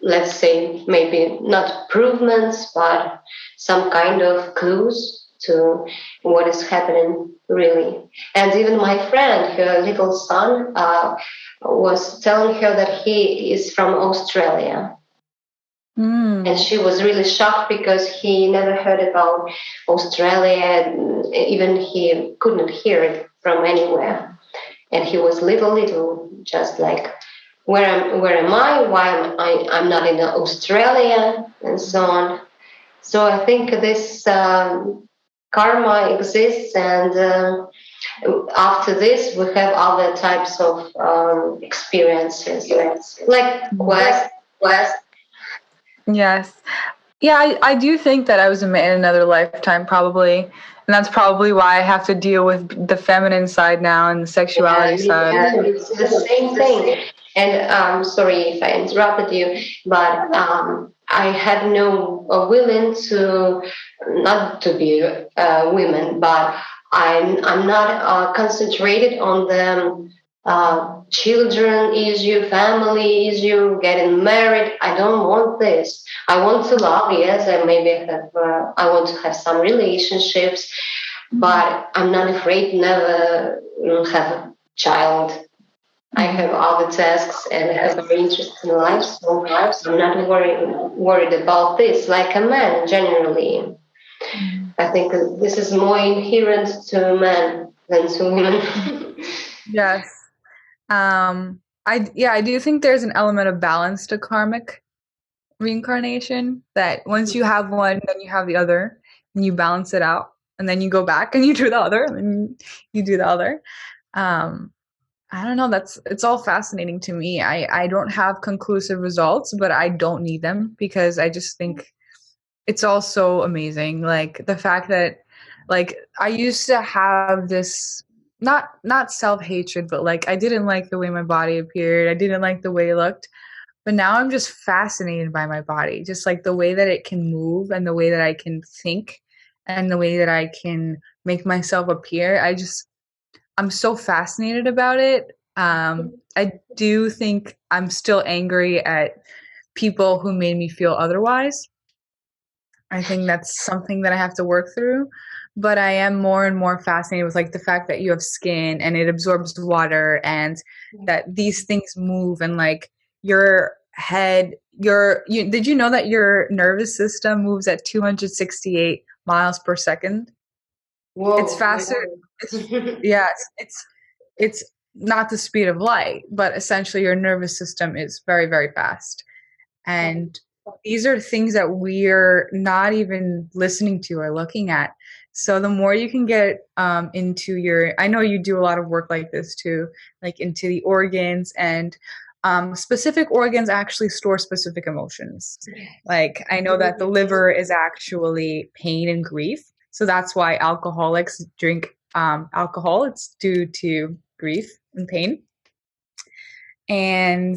let's say, maybe not improvements, but some kind of clues to what is happening really. And even my friend, her little son, was telling her that he is from Australia. And she was really shocked because he never heard about Australia. Even he couldn't hear it from anywhere. And he was little, just like, where am I? Why am I'm not in Australia? And so on. So I think this karma exists, and after this we have other types of experiences, like quest. Yes. Yeah, I do think that I was a man in another lifetime, probably. And that's probably why I have to deal with the feminine side now and the sexuality side. Yeah, it's the same thing. And sorry if I interrupted you, but I had no willing to not to be women, but I'm not concentrated on the children issue, family issue, getting married. I don't want this. I want to love, yes, and maybe have. I want to have some relationships, but I'm not afraid never have a child. I have other tasks and have other interests in life, so I'm not worried about this. Like a man, generally, I think this is more inherent to men than to women. Yes. I do think there's an element of balance to karmic reincarnation, that once you have one, then you have the other, and you balance it out, and then you go back and you do the other, and then you do the other. I don't know. It's all fascinating to me. I don't have conclusive results, but I don't need them because I just think it's all so amazing. Like the fact that, like, I used to have this not self-hatred, but like I didn't like the way my body appeared. I didn't like the way it looked. But now I'm just fascinated by my body, just like the way that it can move and the way that I can think and the way that I can make myself appear. I'm so fascinated about it. I do think I'm still angry at people who made me feel otherwise. I think that's something that I have to work through. But I am more and more fascinated with like the fact that you have skin and it absorbs water and that these things move and like your head, did you know that your nervous system moves at 268 miles per second? Whoa. It's faster. It's not the speed of light, but essentially your nervous system is very, very fast. And these are things that we're not even listening to or looking at. So the more you can get into I know you do a lot of work like this too, like into the organs, and specific organs actually store specific emotions. Like I know that the liver is actually pain and grief. So that's why alcoholics drink alcohol. It's due to grief and pain. And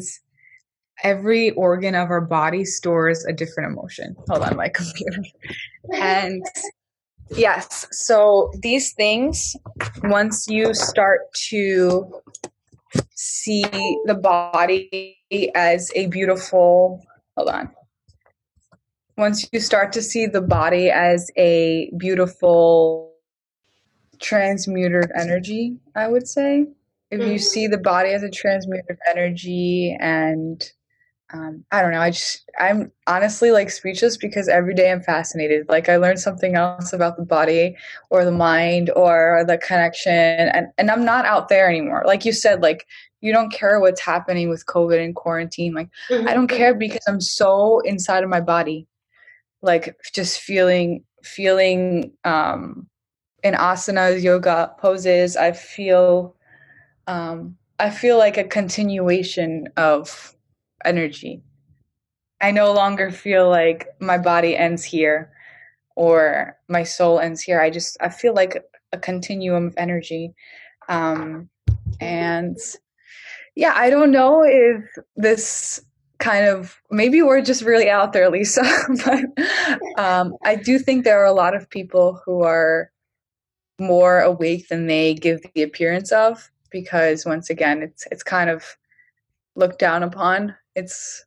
every organ of our body stores a different emotion. Hold on, my computer. And yes, so these things, once you start to see the body as a beautiful, hold on. Once you start to see the body as a beautiful transmuted energy, I would say. If you see the body as a transmuted energy, and I don't know, I'm honestly like speechless because every day I'm fascinated. Like I learn something else about the body or the mind or the connection, and I'm not out there anymore. Like you said, like you don't care what's happening with COVID and quarantine. Like I don't care because I'm so inside of my body. Like just feeling in asanas, yoga poses, I feel like a continuation of energy. I no longer feel like my body ends here or my soul ends here. I feel like a continuum of energy. And yeah, I don't know if this kind of, maybe we're just really out there, Lisa, but I do think there are a lot of people who are more awake than they give the appearance of, because once again it's kind of looked down upon. It's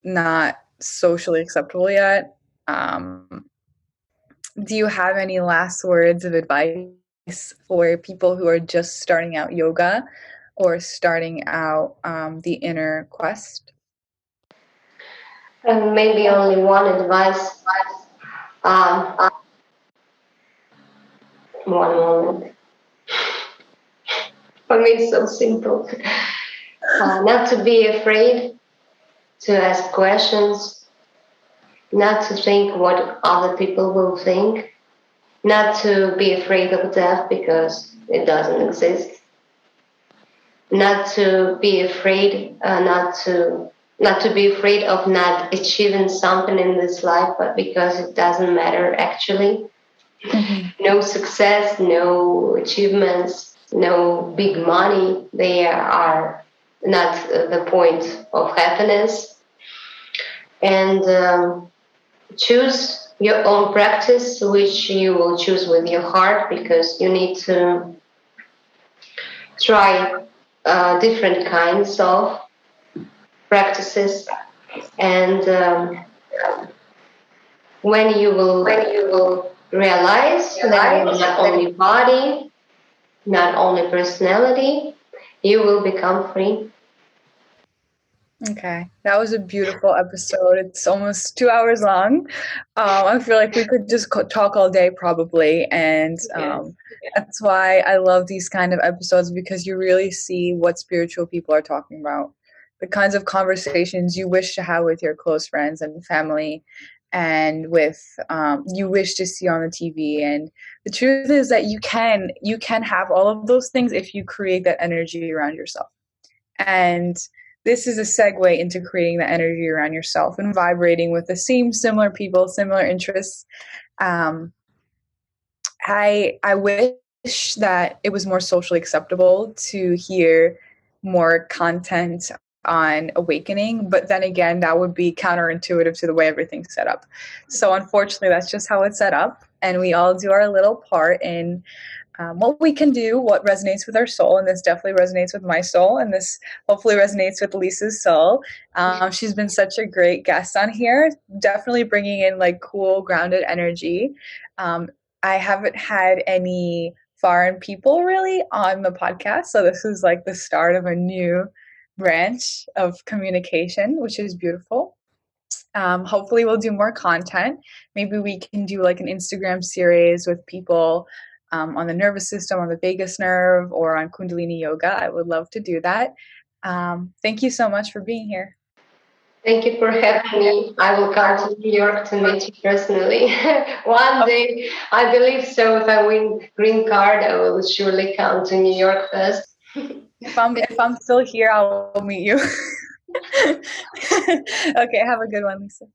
not socially acceptable yet. Do you have any last words of advice for people who are just starting out yoga or starting out the inner quest? And maybe only one advice. Um, One moment. For me, it's so simple. Not to be afraid to ask questions, not to think what other people will think, not to be afraid of death because it doesn't exist, not to be afraid, not to be afraid of not achieving something in this life, but because it doesn't matter actually. No success, no achievements, no big money, they are not the point of happiness. And choose your own practice, which you will choose with your heart, because you need to try different kinds of practices. And when you will realize that you're not only body, not only personality, you will become free. Okay, that was a beautiful episode. It's almost 2 hours long. I feel like we could just talk all day probably, and that's why I love these kind of episodes, because you really see what spiritual people are talking about, the kinds of conversations you wish to have with your close friends and family, and with you wish to see on the TV. And the truth is that you can have all of those things if you create that energy around yourself. And this is a segue into creating the energy around yourself and vibrating with the same similar people, similar interests. I wish that it was more socially acceptable to hear more content on awakening, but then again, that would be counterintuitive to the way everything's set up. So unfortunately, that's just how it's set up, and we all do our little part in what we can do, what resonates with our soul, and this definitely resonates with my soul, and this hopefully resonates with Lisa's soul. She's been such a great guest on here, definitely bringing in like cool, grounded energy. I haven't had any foreign people really on the podcast, so this is like the start of a new branch of communication, which is beautiful. Hopefully we'll do more content. Maybe we can do like an Instagram series with people on the nervous system, on the vagus nerve, or on Kundalini yoga. I would love to do that. Thank you so much for being here. Thank you for having me. I will come to New York to meet you personally. One day, I believe so. If I win green card, I will surely come to New York first. If I'm still here, I'll meet you. Okay, have a good one, Lisa.